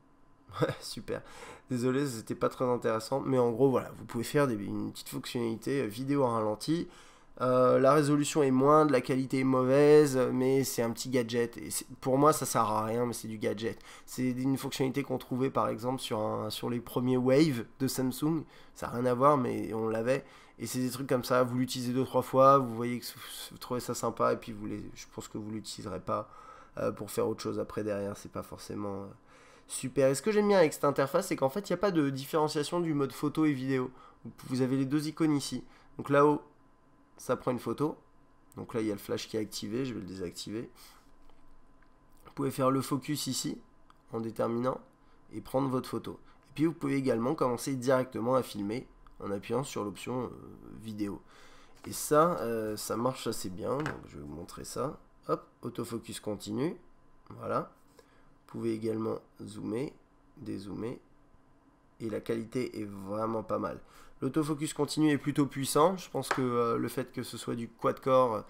Speaker 1: Ouais, super. Désolé, c'était pas très intéressant. Mais en gros, voilà, vous pouvez faire une petite fonctionnalité vidéo en ralenti. La résolution est moindre, la qualité est mauvaise, mais c'est un petit gadget. Et pour moi, ça sert à rien, mais c'est du gadget. C'est une fonctionnalité qu'on trouvait par exemple sur les premiers Wave de Samsung. Ça n'a rien à voir, mais on l'avait. Et c'est des trucs comme ça, vous l'utilisez 2-3 fois, vous voyez que vous trouvez ça sympa, et puis je pense que vous l'utiliserez pas pour faire autre chose après derrière. C'est pas forcément super. Et ce que j'aime bien avec cette interface, c'est qu'en fait, il n'y a pas de différenciation du mode photo et vidéo. Vous avez les deux icônes ici. Donc là-haut, ça prend une photo. Donc là, il y a le flash qui est activé, je vais le désactiver. Vous pouvez faire le focus ici, en déterminant, et prendre votre photo. Et puis vous pouvez également commencer directement à filmer en appuyant sur l'option vidéo. Et ça, ça marche assez bien. Donc je vais vous montrer ça. Hop, autofocus continu. Voilà. Vous pouvez également zoomer, dézoomer. Et la qualité est vraiment pas mal. L'autofocus continu est plutôt puissant. Je pense que le fait que ce soit du quad-core,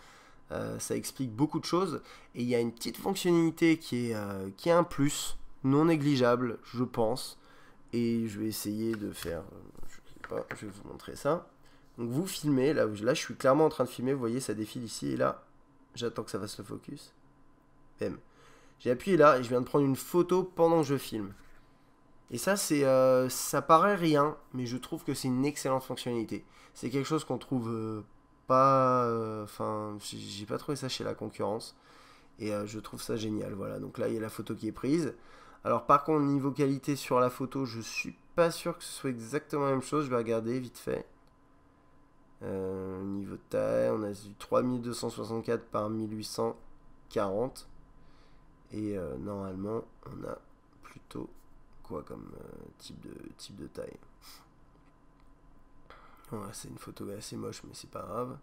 Speaker 1: ça explique beaucoup de choses. Et il y a une petite fonctionnalité qui est un plus, non négligeable, je pense. Et je vais essayer de faire... je sais pas, je vais vous montrer ça. Donc vous filmez, là je suis clairement en train de filmer, vous voyez, ça défile ici. Et là, j'attends que ça fasse le focus. Bam. J'ai appuyé là et je viens de prendre une photo pendant que je filme. Et ça, ça paraît rien, mais je trouve que c'est une excellente fonctionnalité. C'est quelque chose qu'on trouve pas... Enfin, j'ai pas trouvé ça chez la concurrence. Et je trouve ça génial. Voilà, donc là, il y a la photo qui est prise. Alors par contre, niveau qualité sur la photo, je suis pas sûr que ce soit exactement la même chose. Je vais regarder vite fait. Niveau de taille, on a du 3264 par 1840. Et normalement, on a plutôt quoi comme type de taille. Ouais, c'est une photo assez moche, mais c'est pas grave.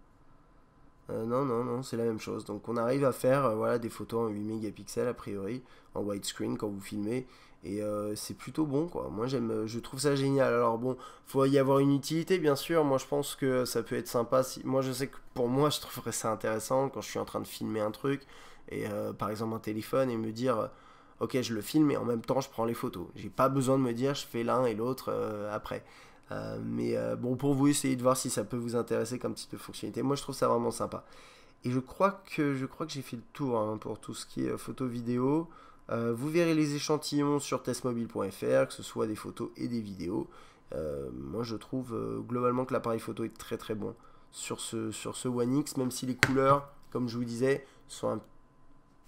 Speaker 1: Non, c'est la même chose. Donc on arrive à faire voilà, des photos en 8 mégapixels a priori, en widescreen quand vous filmez. Et c'est plutôt bon quoi. Moi je trouve ça génial. Alors bon, faut y avoir une utilité bien sûr. Moi je pense que ça peut être sympa. Moi je sais que pour moi je trouverais ça intéressant quand je suis en train de filmer un truc. Et par exemple un téléphone et me dire ok je le filme et en même temps je prends les photos. J'ai pas besoin de me dire je fais l'un et l'autre après. Mais bon, pour vous, essayez de voir si ça peut vous intéresser comme type de fonctionnalité. Moi, je trouve ça vraiment sympa. Et je crois que j'ai fait le tour hein, pour tout ce qui est photo vidéo. Vous verrez les échantillons sur testmobile.fr, que ce soit des photos et des vidéos. Moi, je trouve globalement que l'appareil photo est très très bon sur ce One X, même si les couleurs, comme je vous disais,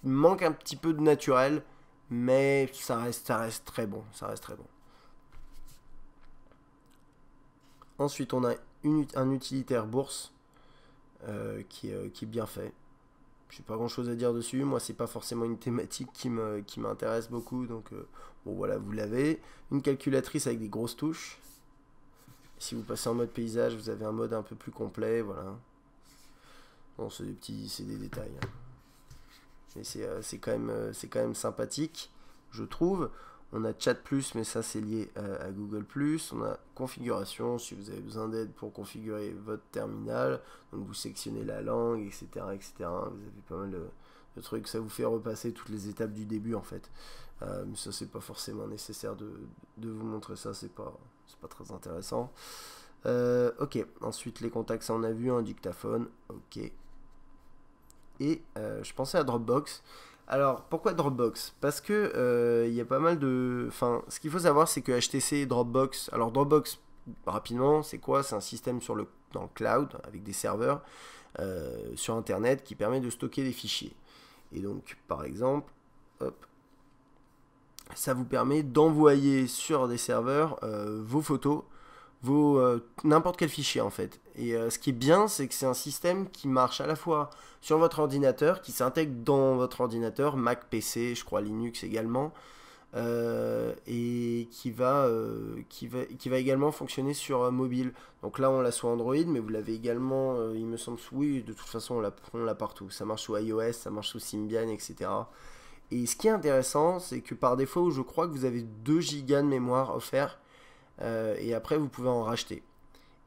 Speaker 1: manquent un petit peu de naturel, mais ça reste très bon. Ça reste très bon. Ensuite, on a un utilitaire bourse qui est bien fait. Je n'ai pas grand chose à dire dessus. Moi, c'est pas forcément une thématique qui m'intéresse beaucoup. Donc, bon, voilà, vous l'avez. Une calculatrice avec des grosses touches. Si vous passez en mode paysage, vous avez un mode un peu plus complet. Voilà. Bon, c'est des détails. Hein. Mais c'est quand même sympathique, je trouve. On a Chat Plus, mais ça c'est lié à Google Plus. On a configuration, si vous avez besoin d'aide pour configurer votre terminal. Donc vous sélectionnez la langue, etc. etc. Vous avez pas mal de trucs. Ça vous fait repasser toutes les étapes du début en fait. Mais ça c'est pas forcément nécessaire de vous montrer ça. C'est pas très intéressant. Ok, ensuite les contacts, ça on a vu, un dictaphone. Ok. Et je pensais à Dropbox. Alors, pourquoi Dropbox? Parce que il y a pas mal de... Enfin, ce qu'il faut savoir, c'est que HTC et Dropbox... Alors, Dropbox, rapidement, c'est quoi? C'est un système dans le cloud, avec des serveurs sur Internet, qui permet de stocker des fichiers. Et donc, par exemple, hop, ça vous permet d'envoyer sur des serveurs vos photos, n'importe quel fichier en fait. Et ce qui est bien, c'est que c'est un système qui marche à la fois sur votre ordinateur, qui s'intègre dans votre ordinateur, Mac, PC, je crois Linux également, et qui va également fonctionner sur mobile. Donc là on l'a sous Android, mais vous l'avez également, il me semble, oui, de toute façon on l'a partout. Ça marche sous iOS, ça marche sous Symbian, etc. Et ce qui est intéressant, c'est que par défaut, je crois que vous avez 2 Go de mémoire offert, et après vous pouvez en racheter.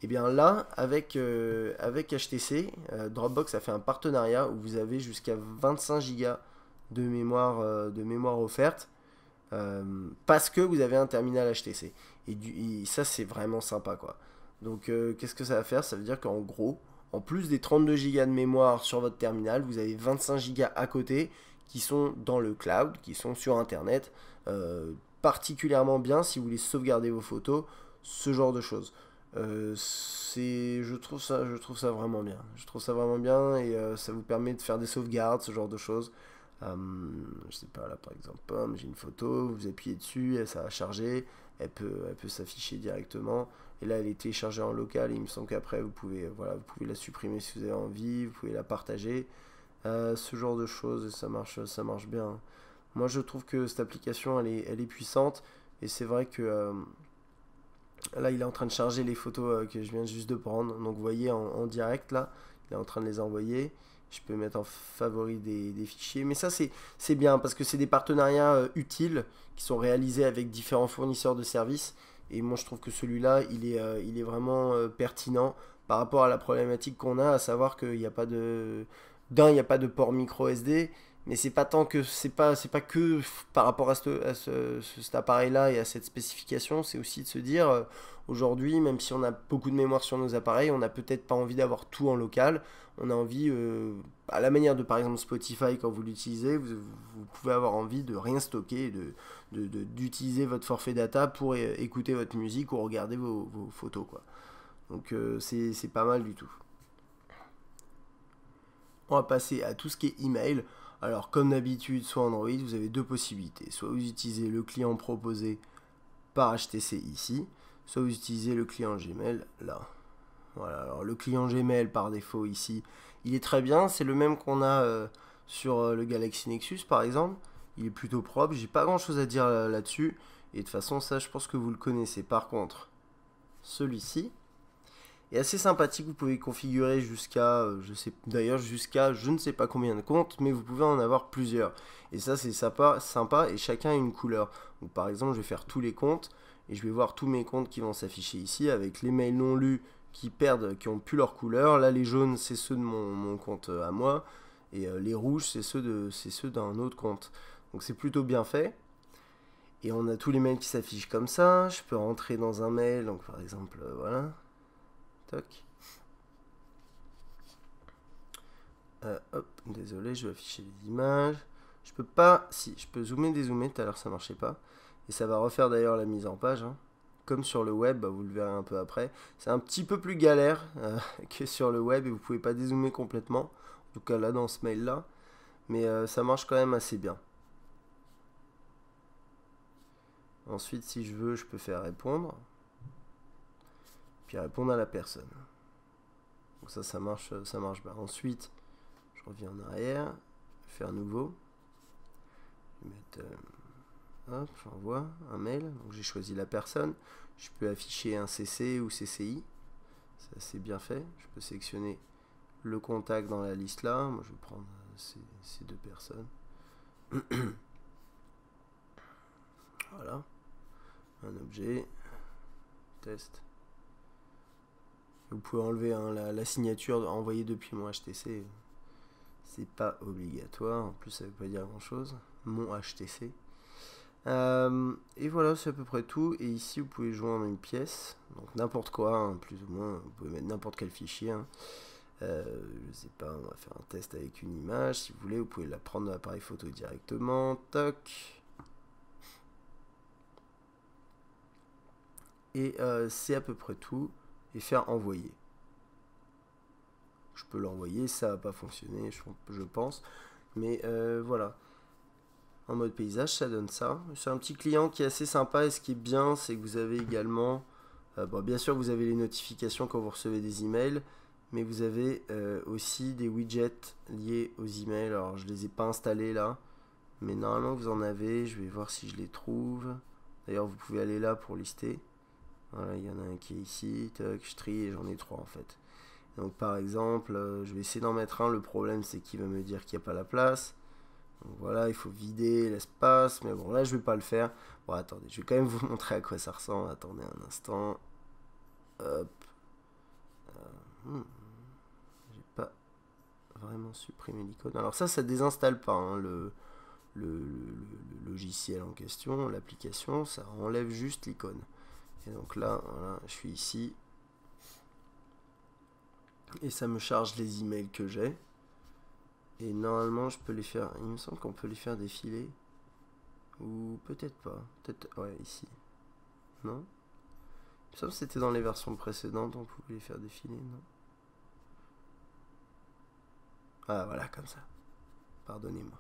Speaker 1: Et bien là, avec HTC, Dropbox a fait un partenariat où vous avez jusqu'à 25 Go de mémoire offerte, parce que vous avez un terminal HTC. Et ça, c'est vraiment sympa, quoi. Donc, qu'est-ce que ça va faire? Ça veut dire qu'en gros, en plus des 32 Go de mémoire sur votre terminal, vous avez 25 Go à côté qui sont dans le cloud, qui sont sur Internet, particulièrement bien si vous voulez sauvegarder vos photos, ce genre de choses. Je trouve ça vraiment bien. Je trouve ça vraiment bien et ça vous permet de faire des sauvegardes, ce genre de choses. Je sais pas, là par exemple, j'ai une photo, vous appuyez dessus, ça va charger, elle peut s'afficher directement. Et là, elle est téléchargée en local. Et il me semble qu'après, vous pouvez la supprimer si vous avez envie, vous pouvez la partager, ce genre de choses. Et ça marche bien. Moi, je trouve que cette application, elle est puissante. Et c'est vrai que là, il est en train de charger les photos que je viens juste de prendre. Donc, vous voyez en direct là, il est en train de les envoyer. Je peux mettre en favori des fichiers. Mais ça, c'est bien parce que c'est des partenariats utiles qui sont réalisés avec différents fournisseurs de services. Et moi, je trouve que celui-là, il est vraiment pertinent par rapport à la problématique qu'on a, à savoir qu'il n'y a pas de... il n'y a pas de port micro SD. Mais c'est pas tant que c'est pas que par rapport à cet appareil-là et à cette spécification, c'est aussi de se dire aujourd'hui, même si on a beaucoup de mémoire sur nos appareils, on n'a peut-être pas envie d'avoir tout en local. On a envie, à la manière de par exemple Spotify quand vous l'utilisez, vous pouvez avoir envie de rien stocker, d'utiliser votre forfait data pour écouter votre musique ou regarder vos photos, quoi. Donc c'est pas mal du tout. On va passer à tout ce qui est email. Alors comme d'habitude, soit Android, vous avez 2 possibilités. Soit vous utilisez le client proposé par HTC ici, soit vous utilisez le client Gmail là. Voilà, alors le client Gmail par défaut ici, il est très bien. C'est le même qu'on a sur le Galaxy Nexus par exemple. Il est plutôt propre, j'ai pas grand chose à dire là-dessus. Et de toute façon, ça je pense que vous le connaissez. Par contre, celui-ci est assez sympathique, vous pouvez configurer jusqu'à, jusqu'à je ne sais pas combien de comptes, mais vous pouvez en avoir plusieurs. Et ça c'est sympa et chacun a une couleur. Donc par exemple, je vais faire tous les comptes et je vais voir tous mes comptes qui vont s'afficher ici avec les mails non lus qui ont plus leur couleur. Là les jaunes c'est ceux de mon compte à moi et les rouges c'est ceux d'un autre compte. Donc c'est plutôt bien fait. Et on a tous les mails qui s'affichent comme ça. Je peux rentrer dans un mail, donc par exemple voilà. Toc. Hop, désolé, je vais afficher les images. Je peux pas... Si, je peux zoomer, dézoomer, tout à l'heure ça marchait pas. Et ça va refaire d'ailleurs la mise en page. Hein. Comme sur le web, vous le verrez un peu après. C'est un petit peu plus galère que sur le web et vous pouvez pas dézoomer complètement. En tout cas là dans ce mail là. Mais ça marche quand même assez bien. Ensuite, si je veux, je peux faire répondre. Puis répondre à la personne. Donc ça marche bien. Ensuite, je reviens en arrière, faire nouveau. Je vais mettre, hop, j'envoie un mail. Donc j'ai choisi la personne. Je peux afficher un CC ou CCI. C'est assez bien fait. Je peux sélectionner le contact dans la liste là. Moi je vais prendre ces 2 personnes. Voilà. Un objet. Test. Vous pouvez enlever hein, la signature envoyée depuis mon HTC. C'est pas obligatoire. En plus, ça veut pas dire grand chose. Mon HTC. Et voilà, c'est à peu près tout. Et ici, vous pouvez joindre une pièce. Donc n'importe quoi, hein, plus ou moins. Vous pouvez mettre n'importe quel fichier. Hein. Je sais pas, on va faire un test avec une image. Si vous voulez, vous pouvez la prendre dans l'appareil photo directement. Toc. Et c'est à peu près tout. Et faire envoyer. Je peux l'envoyer, ça va pas fonctionner, je pense. Mais voilà. En mode paysage, ça donne ça. C'est un petit client qui est assez sympa. Et ce qui est bien, c'est que vous avez également Bon, bien sûr, vous avez les notifications quand vous recevez des emails, mais vous avez aussi des widgets liés aux emails. Alors, je les ai pas installés là, mais normalement vous en avez. Je vais voir si je les trouve. D'ailleurs, vous pouvez aller là pour lister. Voilà, il y en a un qui est ici. Toc, je trie et j'en ai 3 en fait. Donc, par exemple, je vais essayer d'en mettre un. Le problème, c'est qu'il va me dire qu'il n'y a pas la place. Donc voilà, il faut vider l'espace, mais bon, là je vais pas le faire. Bon, attendez, je vais quand même vous montrer à quoi ça ressemble. Attendez un instant. Hop. J'ai pas vraiment supprimé l'icône. Alors ça désinstalle pas hein, le logiciel en question, l'application, ça enlève juste l'icône. Et donc là, voilà, je suis ici. Et ça me charge les emails que j'ai. Et normalement, je peux les faire. Il me semble qu'on peut les faire défiler. Ou peut-être pas. Peut-être. Ouais, ici. Non? Il me semble que c'était dans les versions précédentes, on pouvait les faire défiler, non? Ah, voilà, comme ça. Pardonnez-moi.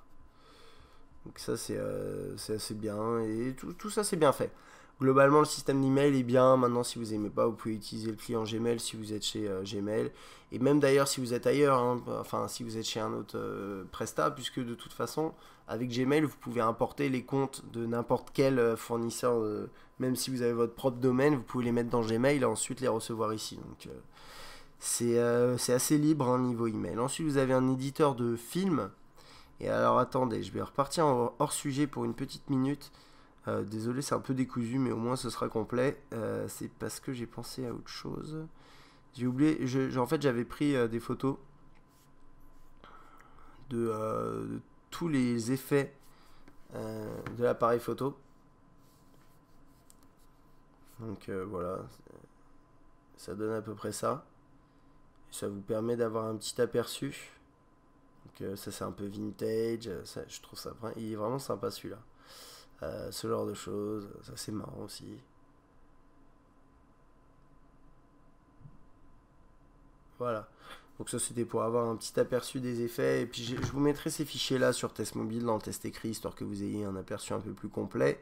Speaker 1: Donc, ça, c'est assez bien. Et tout ça, c'est bien fait. Globalement, le système d'email est bien. Maintenant, si vous n'aimez pas, vous pouvez utiliser le client Gmail si vous êtes chez Gmail. Et même d'ailleurs, si vous êtes ailleurs, hein, enfin, si vous êtes chez un autre Presta, puisque de toute façon, avec Gmail, vous pouvez importer les comptes de n'importe quel fournisseur. Même si vous avez votre propre domaine, vous pouvez les mettre dans Gmail et ensuite les recevoir ici. Donc, c'est assez libre hein, niveau email. Ensuite, vous avez un éditeur de films. Et alors, attendez, je vais repartir en hors sujet pour une petite minute. Désolé, c'est un peu décousu, mais au moins ce sera complet. C'est parce que j'ai pensé à autre chose. J'ai oublié, en fait, j'avais pris des photos de tous les effets de l'appareil photo. Donc voilà, ça donne à peu près ça. Et ça vous permet d'avoir un petit aperçu. Donc ça, c'est un peu vintage. Ça, je trouve ça, il est vraiment sympa celui-là. Ce genre de choses, ça c'est marrant aussi. Voilà. Donc ça c'était pour avoir un petit aperçu des effets. Et puis je vous mettrai ces fichiers là sur Test Mobile dans le test écrit, histoire que vous ayez un aperçu un peu plus complet.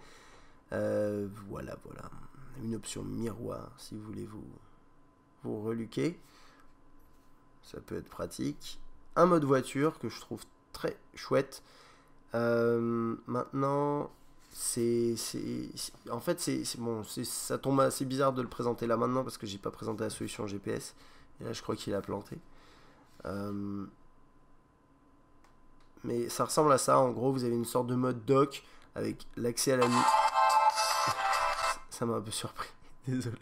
Speaker 1: Voilà. Une option miroir si vous voulez vous reluquer. Ça peut être pratique. Un mode voiture que je trouve très chouette. Maintenant... en fait c'est bon, ça tombe assez bizarre de le présenter là maintenant parce que j'ai pas présenté la solution GPS et là je crois qu'il a planté mais ça ressemble à ça. En gros, vous avez une sorte de mode dock avec l'accès à la musique. Ça m'a un peu surpris, désolé.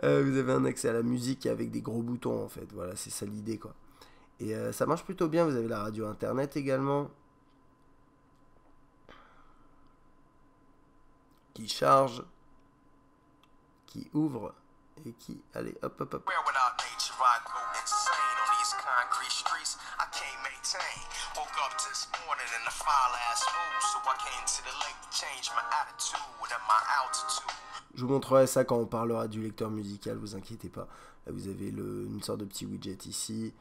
Speaker 1: Vous avez un accès à la musique avec des gros boutons en fait, voilà, c'est ça l'idée quoi. Et ça marche plutôt bien. Vous avez la radio internet également qui charge, qui ouvre et qui... Allez, hop. Je vous montrerai ça quand on parlera du lecteur musical, vous inquiétez pas. Là, vous avez une sorte de petit widget ici.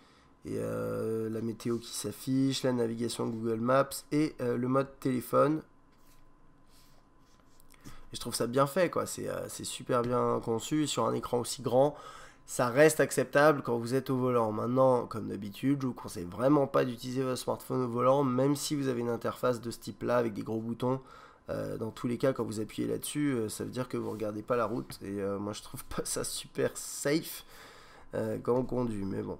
Speaker 1: Et la météo qui s'affiche, la navigation Google Maps et le mode téléphone. Et je trouve ça bien fait, quoi. C'est super bien conçu. Sur un écran aussi grand, ça reste acceptable quand vous êtes au volant. Maintenant, comme d'habitude, je vous conseille vraiment pas d'utiliser votre smartphone au volant, même si vous avez une interface de ce type-là avec des gros boutons. Dans tous les cas, quand vous appuyez là-dessus, ça veut dire que vous regardez pas la route. Et moi, je trouve pas ça super safe quand on conduit. Mais bon.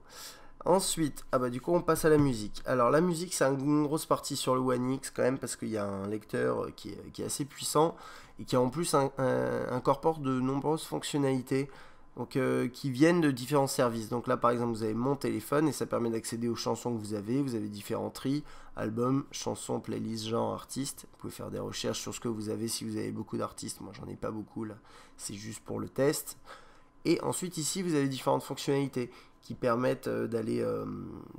Speaker 1: Ensuite, du coup on passe à la musique. Alors la musique, c'est une grosse partie sur le One X quand même, parce qu'il y a un lecteur qui est assez puissant et qui en plus incorpore de nombreuses fonctionnalités donc, qui viennent de différents services. Donc là par exemple vous avez mon téléphone et ça permet d'accéder aux chansons que vous avez différents tris, albums, chansons, playlists, genre, artistes. Vous pouvez faire des recherches sur ce que vous avez si vous avez beaucoup d'artistes. Moi j'en ai pas beaucoup là, c'est juste pour le test. Et ensuite ici vous avez différentes fonctionnalités qui permettent d'aller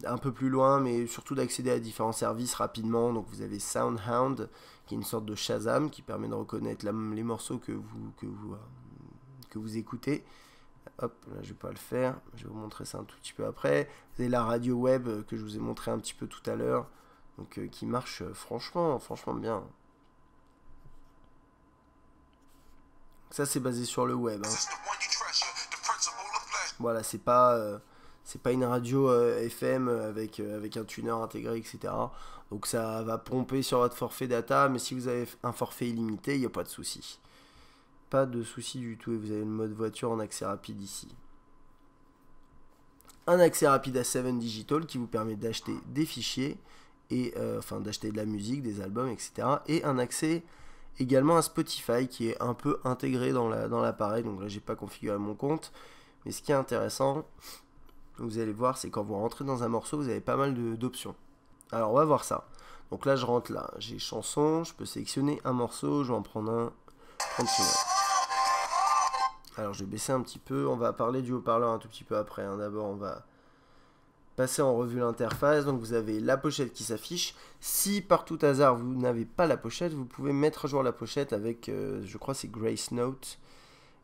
Speaker 1: un peu plus loin, mais surtout d'accéder à différents services rapidement. Donc vous avez SoundHound, qui est une sorte de Shazam, qui permet de reconnaître les morceaux que vous écoutez. Hop, là je vais pas le faire, je vais vous montrer ça un tout petit peu après. Vous avez la radio web que je vous ai montré un petit peu tout à l'heure, donc qui marche franchement bien. Ça c'est basé sur le web, hein. Voilà, c'est pas une radio FM avec un tuner intégré, etc. Donc ça va pomper sur votre forfait data, mais si vous avez un forfait illimité, il n'y a pas de souci. Pas de souci du tout, et vous avez le mode voiture en accès rapide ici. Un accès rapide à 7 Digital qui vous permet d'acheter des fichiers, et enfin d'acheter de la musique, des albums, etc. Et un accès également à Spotify qui est un peu intégré dans l'appareil. Donc là, j'ai pas configuré mon compte. Mais ce qui est intéressant, vous allez voir, c'est quand vous rentrez dans un morceau, vous avez pas mal d'options. Alors, on va voir ça. Donc là, je rentre là. J'ai chanson, je peux sélectionner un morceau, je vais en prendre un 30 secondes. Alors, je vais baisser un petit peu. On va parler du haut-parleur un tout petit peu après, hein. D'abord, on va passer en revue l'interface. Donc, vous avez la pochette qui s'affiche. Si par tout hasard, vous n'avez pas la pochette, vous pouvez mettre à jour la pochette avec, je crois, c'est Grace Note.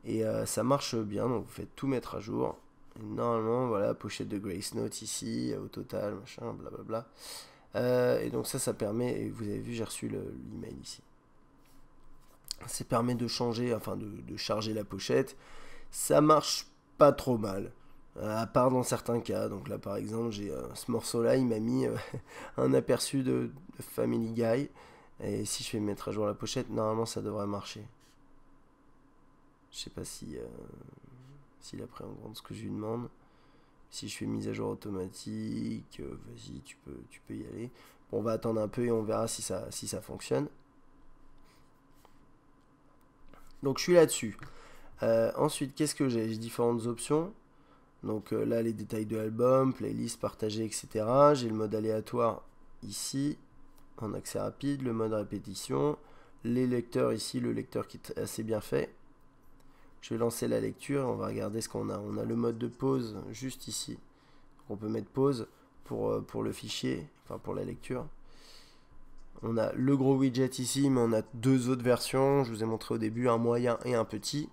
Speaker 1: Et ça marche bien, donc vous faites tout mettre à jour. Et normalement, voilà, pochette de Grace Note ici, au total, machin, blablabla. Et donc ça permet, et vous avez vu, j'ai reçu l'email ici. Ça permet de changer, enfin de charger la pochette. Ça marche pas trop mal, à part dans certains cas. Donc là, par exemple, j'ai ce morceau-là, il m'a mis un aperçu de Family Guy. Et si je fais mettre à jour la pochette, normalement, ça devrait marcher. Je sais pas si s'il a pris en compte ce que je lui demande. Si je fais mise à jour automatique, vas-y, tu peux y aller. Bon, on va attendre un peu et on verra si ça fonctionne. Donc je suis là-dessus. Ensuite, qu'est-ce que j'ai? J'ai différentes options. Donc là, les détails de l'album, playlist, partagée, etc. J'ai le mode aléatoire ici, en accès rapide, le mode répétition. Les lecteurs ici, le lecteur qui est assez bien fait. Je vais lancer la lecture, on va regarder ce qu'on a. On a le mode de pause juste ici. On peut mettre pause pour le fichier, enfin pour la lecture. On a le gros widget ici, mais on a deux autres versions. Je vous ai montré au début un moyen et un petit.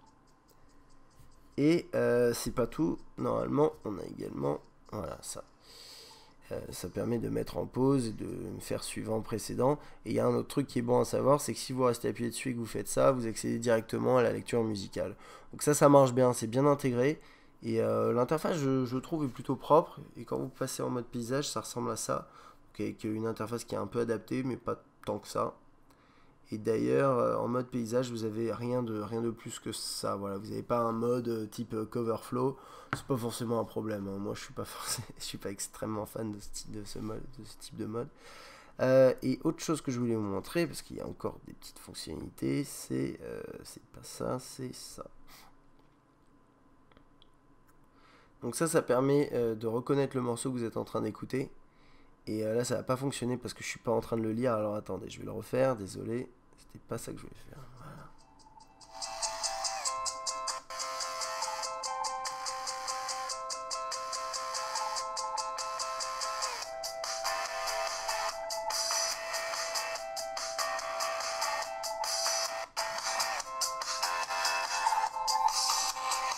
Speaker 1: Et c'est pas tout. Normalement, on a également, voilà ça. Ça permet de mettre en pause et de faire suivant précédent. Et il y a un autre truc qui est bon à savoir, c'est que si vous restez appuyé dessus et que vous faites ça, vous accédez directement à la lecture musicale. Donc ça marche bien, c'est bien intégré. Et l'interface, je trouve, est plutôt propre. Et quand vous passez en mode paysage, ça ressemble à ça. Donc avec une interface qui est un peu adaptée, mais pas tant que ça. Et d'ailleurs, en mode paysage, vous avez rien de plus que ça. Voilà, vous n'avez pas un mode type cover flow. C'est pas forcément un problème, hein. Moi, je suis pas extrêmement fan de ce type de mode. Et autre chose que je voulais vous montrer, parce qu'il y a encore des petites fonctionnalités, c'est pas ça, c'est ça. Donc ça permet de reconnaître le morceau que vous êtes en train d'écouter. Et là, ça va pas fonctionner parce que je suis pas en train de le lire. Alors attendez, je vais le refaire. Désolé, c'était pas ça que je voulais faire. Voilà.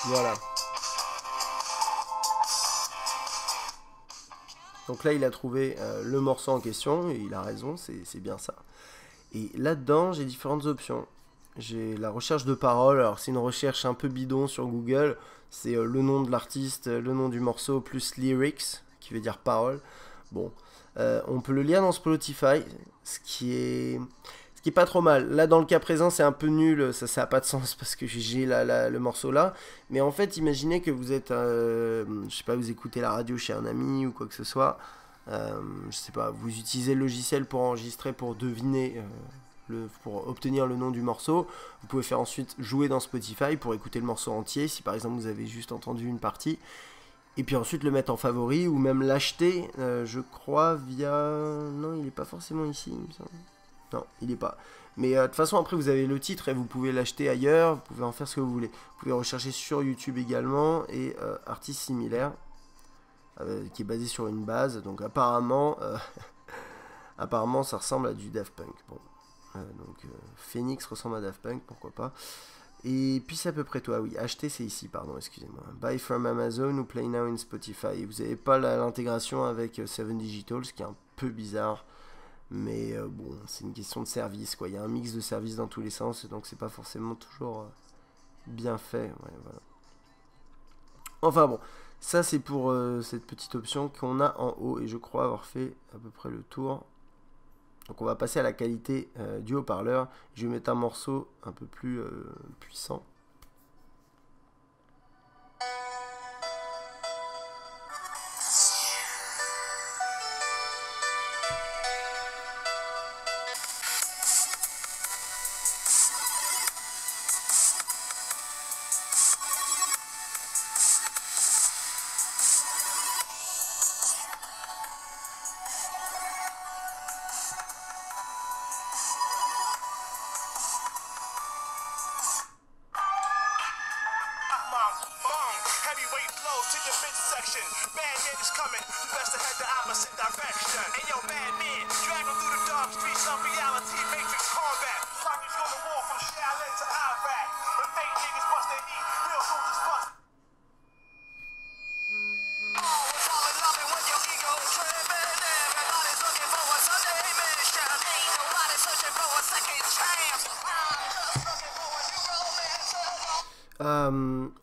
Speaker 1: Voilà. Donc là, il a trouvé le morceau en question, et il a raison, c'est bien ça. Et là-dedans, j'ai différentes options. J'ai la recherche de paroles, alors c'est une recherche un peu bidon sur Google, c'est le nom de l'artiste, le nom du morceau, plus lyrics, qui veut dire paroles. Bon, on peut le lire dans Spotify, ce qui est pas trop mal. Là, dans le cas présent, c'est un peu nul, ça n'a pas de sens parce que j'ai le morceau là. Mais en fait, imaginez que vous êtes, je sais pas, vous écoutez la radio chez un ami ou quoi que ce soit. Je sais pas, vous utilisez le logiciel pour enregistrer, pour deviner, pour obtenir le nom du morceau. Vous pouvez faire ensuite jouer dans Spotify pour écouter le morceau entier, si par exemple vous avez juste entendu une partie. Et puis ensuite le mettre en favori ou même l'acheter, je crois, via... Non, il n'est pas forcément ici, il me semble. Non, il n'est pas. Mais de toute façon, après, vous avez le titre et vous pouvez l'acheter ailleurs. Vous pouvez en faire ce que vous voulez. Vous pouvez rechercher sur YouTube également. Et artiste similaire, qui est basé sur une base. Donc apparemment, apparemment ça ressemble à du Daft Punk. Bon, donc Phoenix ressemble à Daft Punk, pourquoi pas. Et puis c'est à peu près tout. Ah oui, acheter c'est ici, pardon, excusez-moi. Buy from Amazon ou Play Now in Spotify. Et vous n'avez pas l'intégration avec 7 Digital, ce qui est un peu bizarre. Mais bon, c'est une question de service, quoi. Il y a un mix de services dans tous les sens, donc c'est pas forcément toujours bien fait. Ouais, voilà. Enfin bon, ça c'est pour cette petite option qu'on a en haut et je crois avoir fait à peu près le tour. Donc on va passer à la qualité du haut-parleur. Je vais mettre un morceau un peu plus puissant.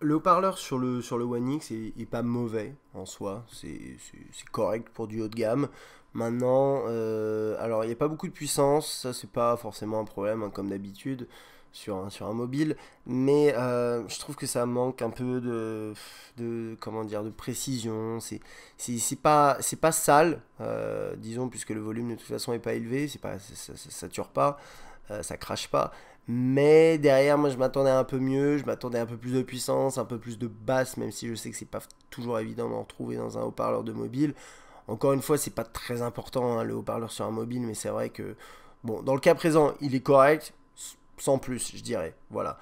Speaker 1: Le haut-parleur sur le One X est pas mauvais en soi, c'est correct pour du haut de gamme. Maintenant, alors il n'y a pas beaucoup de puissance, ça c'est pas forcément un problème hein, comme d'habitude sur un mobile, mais je trouve que ça manque un peu comment dire, de précision, c'est pas sale, disons, puisque le volume de toute façon est pas élevé, ça sature pas, ça crache pas. Mais derrière, moi je m'attendais un peu mieux, je m'attendais un peu plus de puissance, un peu plus de basse, même si je sais que c'est pas toujours évident d'en retrouver dans un haut-parleur de mobile. Encore une fois, c'est pas très important hein, le haut-parleur sur un mobile, mais c'est vrai que, bon, dans le cas présent, il est correct, sans plus, je dirais. Voilà.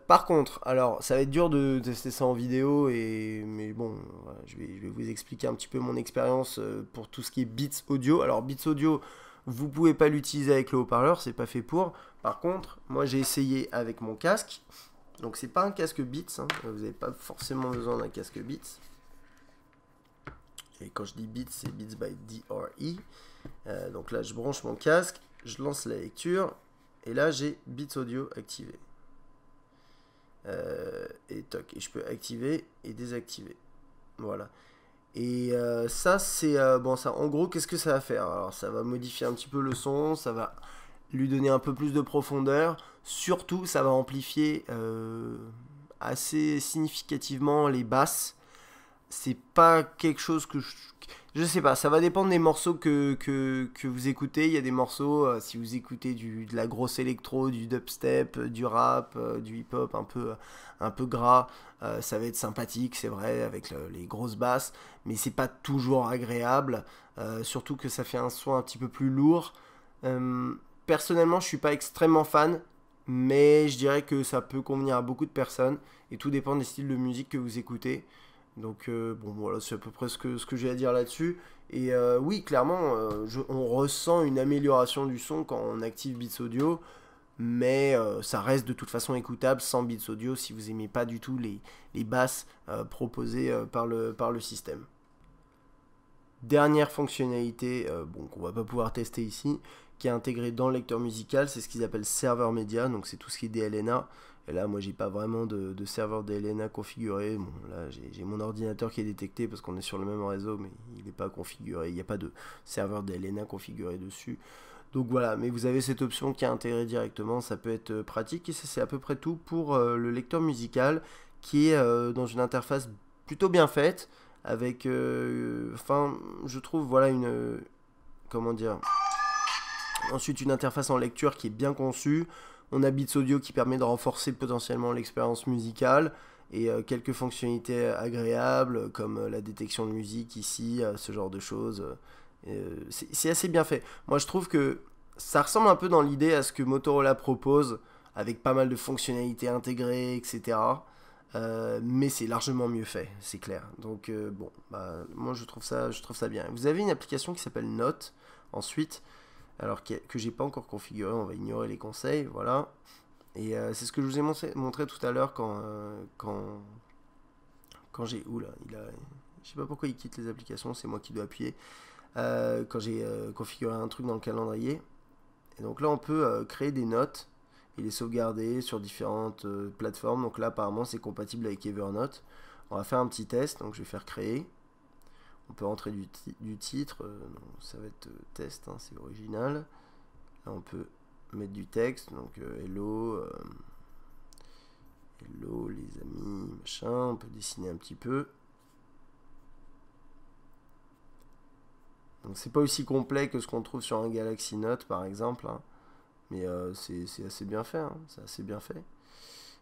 Speaker 1: Par contre, alors ça va être dur de tester ça en vidéo, mais bon, voilà, je vais vous expliquer un petit peu mon expérience pour tout ce qui est Beats Audio. Alors, Beats Audio, vous pouvez pas l'utiliser avec le haut-parleur, c'est pas fait pour. Par contre, moi j'ai essayé avec mon casque. Donc c'est pas un casque Beats, hein. Vous n'avez pas forcément besoin d'un casque Beats. Et quand je dis Beats, c'est Beats by DRE. Donc là, je branche mon casque, je lance la lecture, et là j'ai Beats Audio activé. Et toc, et je peux activer et désactiver. Voilà. Et ça, c'est bon, ça, en gros, qu'est-ce que ça va faire? Alors, ça va modifier un petit peu le son, ça va lui donner un peu plus de profondeur. Surtout, ça va amplifier assez significativement les basses. C'est pas quelque chose que je sais pas, ça va dépendre des morceaux que vous écoutez. Il y a des morceaux, si vous écoutez de la grosse électro, du dubstep, du rap, du hip-hop un peu gras, ça va être sympathique, c'est vrai, avec les grosses basses, mais c'est pas toujours agréable, surtout que ça fait un son un petit peu plus lourd. Personnellement, je suis pas extrêmement fan, mais je dirais que ça peut convenir à beaucoup de personnes, et tout dépend des styles de musique que vous écoutez. Donc bon voilà, c'est à peu près ce que j'ai à dire là-dessus. Et oui, clairement, on ressent une amélioration du son quand on active Beats Audio, mais ça reste de toute façon écoutable sans Beats Audio si vous aimez pas du tout les basses proposées par le système. Dernière fonctionnalité, bon, qu'on va pas pouvoir tester ici, qui est intégrée dans le lecteur musical, c'est ce qu'ils appellent serveur média, donc c'est tout ce qui est DLNA. Et là, moi, j'ai pas vraiment de serveur DLNA configuré. Bon, là, j'ai mon ordinateur qui est détecté parce qu'on est sur le même réseau, mais il n'est pas configuré. Il n'y a pas de serveur DLNA configuré dessus. Donc voilà, mais vous avez cette option qui est intégrée directement, ça peut être pratique. Et ça, c'est à peu près tout pour le lecteur musical, qui est dans une interface plutôt bien faite, avec, enfin, je trouve, voilà, comment dire, ensuite une interface en lecture qui est bien conçue. On a Beats Audio qui permet de renforcer potentiellement l'expérience musicale et quelques fonctionnalités agréables comme la détection de musique ici, ce genre de choses. C'est assez bien fait. Moi je trouve que ça ressemble un peu dans l'idée à ce que Motorola propose avec pas mal de fonctionnalités intégrées, etc. Mais c'est largement mieux fait, c'est clair. Donc bon, bah, moi je trouve ça bien. Vous avez une application qui s'appelle Note ensuite. Alors que j'ai pas encore configuré, on va ignorer les conseils, voilà. Et c'est ce que je vous ai montré tout à l'heure quand j'ai... Oula, je sais pas pourquoi il quitte les applications, c'est moi qui dois appuyer. Quand j'ai configuré un truc dans le calendrier. Et donc là, on peut créer des notes. Il est sauvegardé sur différentes plateformes. Donc là, apparemment, c'est compatible avec Evernote. On va faire un petit test. Donc je vais faire créer. On peut rentrer du titre. Non, ça va être test, hein, c'est original. Là, on peut mettre du texte. Donc hello. Hello les amis, machin. On peut dessiner un petit peu. Donc c'est pas aussi complet que ce qu'on trouve sur un Galaxy Note par exemple, hein. Mais c'est assez bien fait, hein. C'est assez bien fait.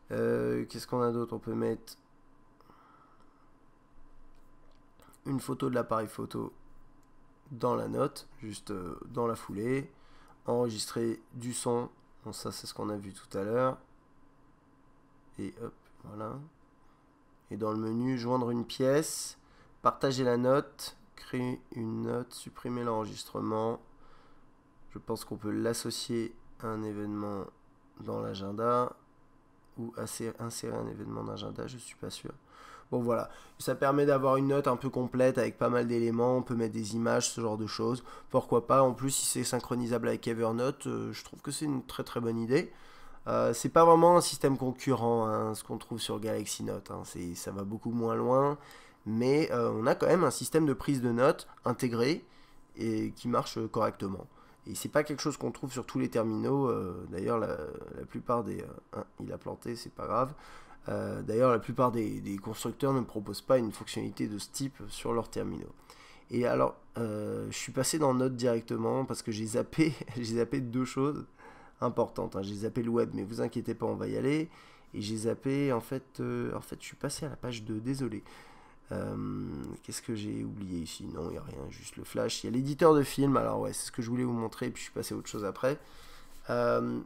Speaker 1: Qu'est-ce qu'on a d'autre? On peut mettre une photo de l'appareil photo dans la note, juste dans la foulée. Enregistrer du son, bon ça c'est ce qu'on a vu tout à l'heure. Et hop, voilà. Et dans le menu, joindre une pièce, partager la note, créer une note, supprimer l'enregistrement. Je pense qu'on peut l'associer à un événement dans l'agenda ou insérer un événement d'agenda, je suis pas sûr. Bon voilà, ça permet d'avoir une note un peu complète avec pas mal d'éléments, on peut mettre des images, ce genre de choses. Pourquoi pas, en plus si c'est synchronisable avec Evernote, je trouve que c'est une très très bonne idée. C'est pas vraiment un système concurrent, hein, ce qu'on trouve sur Galaxy Note, hein. Ça va beaucoup moins loin, mais on a quand même un système de prise de notes intégré et qui marche correctement. Et c'est pas quelque chose qu'on trouve sur tous les terminaux. D'ailleurs, la plupart des... il a planté, c'est pas grave. D'ailleurs, la plupart des constructeurs ne proposent pas une fonctionnalité de ce type sur leurs terminaux. Et alors, je suis passé dans Note directement parce que j'ai zappé, j'ai zappé deux choses importantes, hein. J'ai zappé le web, mais vous inquiétez pas, on va y aller. Et j'ai zappé, en fait, je suis passé à la page 2, désolé. Qu'est-ce que j'ai oublié ici? Non, il n'y a rien, juste le flash. Il y a l'éditeur de film, alors ouais, c'est ce que je voulais vous montrer, et puis je suis passé à autre chose après.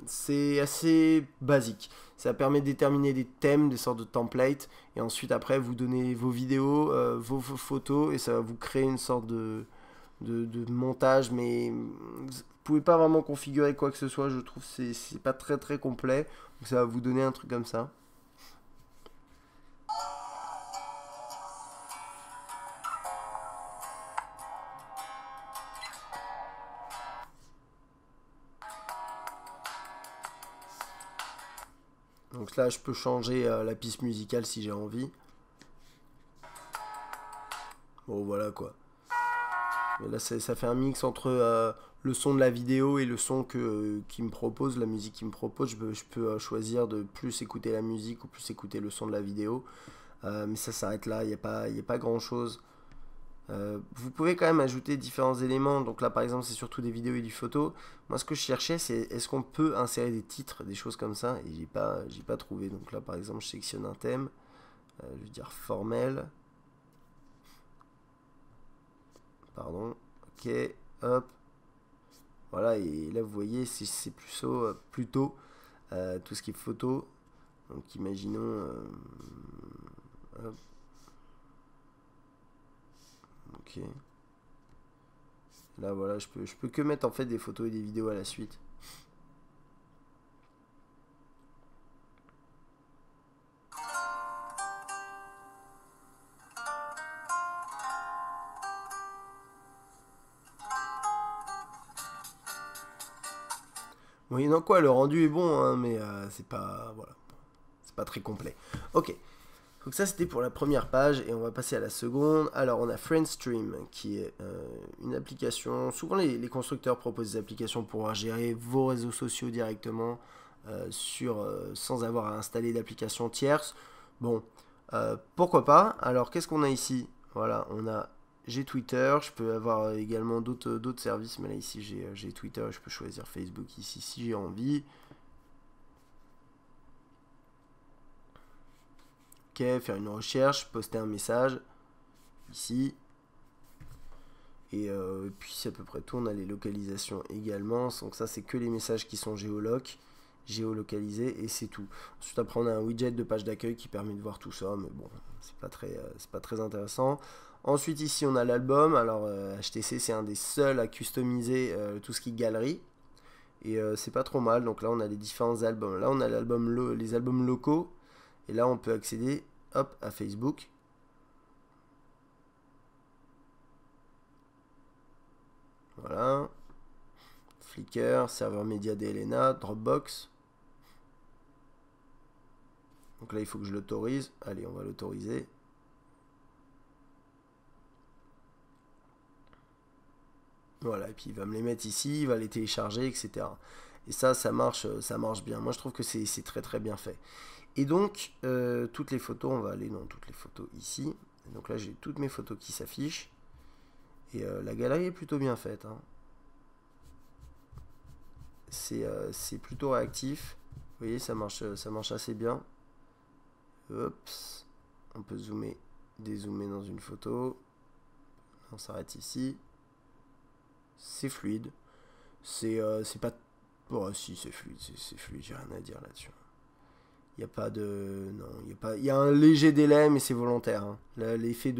Speaker 1: C'est assez basique. Ça permet de déterminer des thèmes, des sortes de templates, et ensuite après vous donnez vos vidéos, vos photos, et ça va vous créer une sorte de montage, mais vous pouvez pas vraiment configurer quoi que ce soit, je trouve que c'est pas très très complet, donc ça va vous donner un truc comme ça. Donc là, je peux changer la piste musicale si j'ai envie. Bon, voilà quoi. Mais là, ça fait un mix entre le son de la vidéo et le son qui me propose, la musique qu'il me propose. Je peux choisir de plus écouter la musique ou plus écouter le son de la vidéo. Mais ça s'arrête là, il n'y a pas grand chose. Vous pouvez quand même ajouter différents éléments. Donc là, par exemple, c'est surtout des vidéos et des photos. Moi, ce que je cherchais, c'est est-ce qu'on peut insérer des titres, des choses comme ça. Et j'ai pas trouvé. Donc là, par exemple, je sélectionne un thème. Je vais dire formel. Pardon. Ok. Hop. Voilà. Et là, vous voyez, c'est plutôt tout ce qui est photo. Donc, imaginons. Hop. Ok. Là, voilà, je peux que mettre en fait des photos et des vidéos à la suite. Oui, non quoi, le rendu est bon, hein, mais c'est pas, voilà, c'est pas très complet. Ok, donc ça c'était pour la première page et on va passer à la seconde. Alors on a FriendStream qui est une application. Souvent les constructeurs proposent des applications pour pouvoir gérer vos réseaux sociaux directement sans avoir à installer d'application tierce. Bon, pourquoi pas. Alors qu'est-ce qu'on a ici? Voilà, j'ai Twitter, je peux avoir également d'autres services, mais là ici j'ai Twitter, je peux choisir Facebook ici si j'ai envie. Ok, faire une recherche, poster un message ici. Et puis c'est à peu près tout. On a les localisations également. Donc ça c'est que les messages qui sont géolocalisés et c'est tout. Ensuite après on a un widget de page d'accueil qui permet de voir tout ça, mais bon, c'est pas très intéressant. Ensuite ici on a l'album. Alors HTC c'est un des seuls à customiser tout ce qui est galerie. Et c'est pas trop mal. Donc là on a les différents albums. Là on a les albums locaux. Et là on peut accéder hop, à Facebook. Voilà. Flickr, serveur média d'Elena, Dropbox. Donc là, il faut que je l'autorise. Allez, on va l'autoriser. Voilà, et puis il va me les mettre ici, il va les télécharger, etc. Et ça marche bien. Moi, je trouve que c'est très très bien fait. Et donc, toutes les photos, on va aller dans toutes les photos ici. Et donc là, j'ai toutes mes photos qui s'affichent. Et la galerie est plutôt bien faite. Hein. C'est plutôt réactif. Vous voyez, ça marche assez bien. Oups. On peut zoomer, dézoomer dans une photo. On s'arrête ici. C'est fluide. C'est pas... Oh si, c'est fluide, j'ai rien à dire là-dessus. Il n'y a pas de... Non, il y a pas... Il y a un léger délai, mais c'est volontaire. Hein. L'effet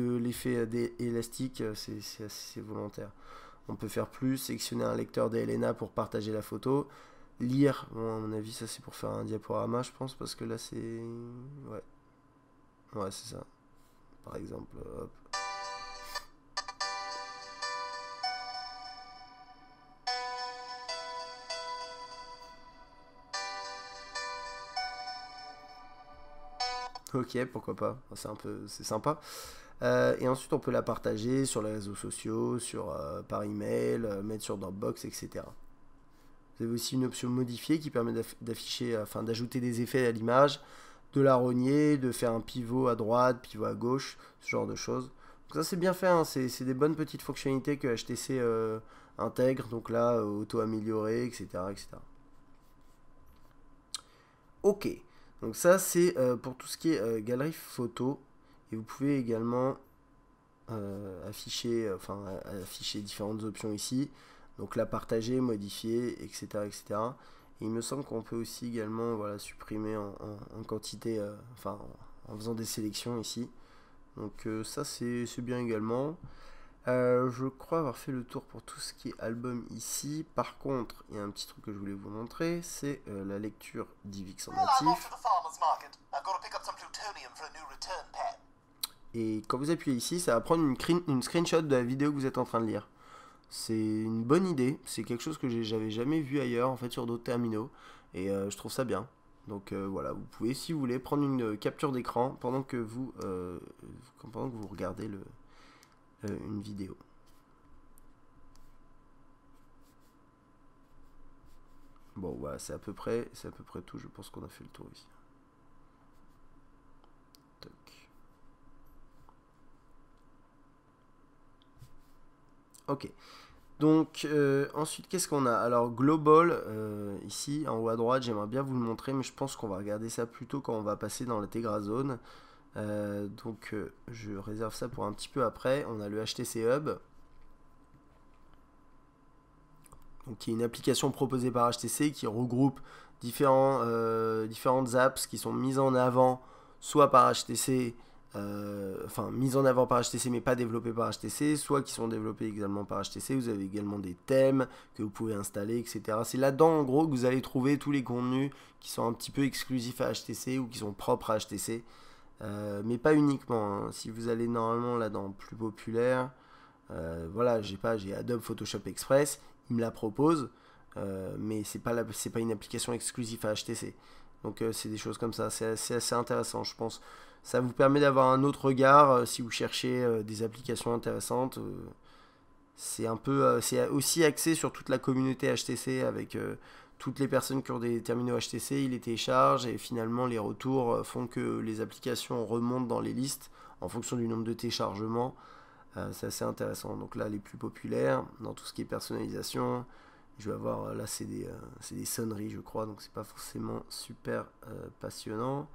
Speaker 1: élastique, c'est volontaire. On peut faire plus, sélectionner un lecteur DLNA pour partager la photo. Lire, bon, à mon avis, ça c'est pour faire un diaporama, je pense, parce que là c'est... Ouais. Ouais, c'est ça. Par exemple, hop. Ok, pourquoi pas. C'est sympa. Et ensuite, on peut la partager sur les réseaux sociaux, par email, mettre sur Dropbox, etc. Vous avez aussi une option modifier qui permet d'afficher, enfin d'ajouter des effets à l'image, de la rogner, de faire un pivot à droite, pivot à gauche, ce genre de choses. Donc ça c'est bien fait, hein. C'est des bonnes petites fonctionnalités que HTC intègre. Donc là, auto-améliorer, etc., etc. Ok, donc ça c'est pour tout ce qui est galerie photo. Et vous pouvez également afficher différentes options ici. Donc la partager, modifier, etc. etc. Et il me semble qu'on peut aussi également voilà, supprimer en quantité, en faisant des sélections ici. Donc ça c'est bien également. Je crois avoir fait le tour pour tout ce qui est album ici. Par contre, il y a un petit truc que je voulais vous montrer, c'est la lecture DivX en natif. Et quand vous appuyez ici, ça va prendre une screenshot de la vidéo que vous êtes en train de lire. C'est une bonne idée, c'est quelque chose que j'avais jamais vu ailleurs en fait sur d'autres terminaux. Et je trouve ça bien. Donc voilà, vous pouvez si vous voulez prendre une capture d'écran pendant que vous regardez une vidéo. Bon voilà, c'est à peu près tout, je pense qu'on a fait le tour ici. Toc. Ok. Donc ensuite qu'est-ce qu'on a? Alors global ici en haut à droite, j'aimerais bien vous le montrer, mais je pense qu'on va regarder ça plutôt quand on va passer dans la Tegra Zone. Donc je réserve ça pour un petit peu après. On a le HTC Hub, donc, qui est une application proposée par HTC qui regroupe différentes apps qui sont mises en avant soit par HTC, mises en avant par HTC mais pas développées par HTC, soit qui sont développées également par HTC. Vous avez également des thèmes que vous pouvez installer, etc. C'est là-dedans en gros que vous allez trouver tous les contenus qui sont un petit peu exclusifs à HTC ou qui sont propres à HTC. Mais pas uniquement, hein. Si vous allez normalement là dans plus populaire, voilà, j'ai Adobe Photoshop Express, il me la propose, mais c'est pas une application exclusive à HTC. Donc c'est des choses comme ça, c'est assez intéressant, je pense. Ça vous permet d'avoir un autre regard si vous cherchez des applications intéressantes. C'est aussi axé sur toute la communauté HTC avec toutes les personnes qui ont des terminaux HTC, ils les téléchargent et finalement les retours font que les applications remontent dans les listes en fonction du nombre de téléchargements. C'est assez intéressant. Donc là, les plus populaires, dans tout ce qui est personnalisation, je vais avoir, là c'est des sonneries je crois, donc c'est pas forcément super passionnant,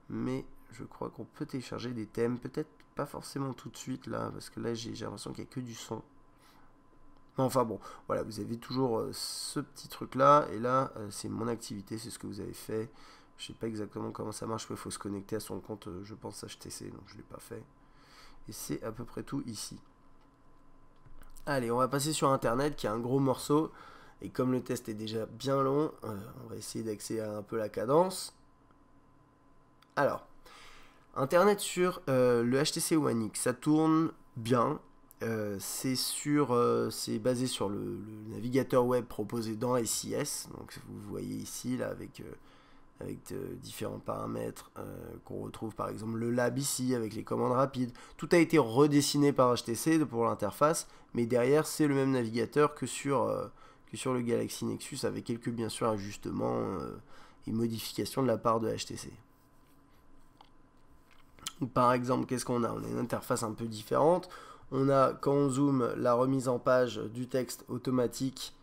Speaker 1: mais je crois qu'on peut télécharger des thèmes, peut-être pas forcément tout de suite là, parce que là j'ai l'impression qu'il n'y a que du son. Enfin bon, voilà, vous avez toujours ce petit truc là, et là c'est mon activité, c'est ce que vous avez fait. Je sais pas exactement comment ça marche, il faut se connecter à son compte, je pense HTC, donc je l'ai pas fait. Et c'est à peu près tout ici. Allez, on va passer sur Internet, qui est un gros morceau. Et comme le test est déjà bien long, on va essayer d'accélérer un peu la cadence. Alors, Internet sur le HTC One X, ça tourne bien. C'est basé sur le navigateur web proposé dans SIS. Donc vous voyez ici là avec avec différents paramètres qu'on retrouve par exemple le lab ici avec les commandes rapides. Tout a été redessiné par HTC pour l'interface, mais derrière c'est le même navigateur que sur le Galaxy Nexus avec quelques bien sûr ajustements et modifications de la part de HTC. Par exemple, qu'est-ce qu'on a? On a une interface un peu différente. On a, quand on zoome, la remise en page du texte automatique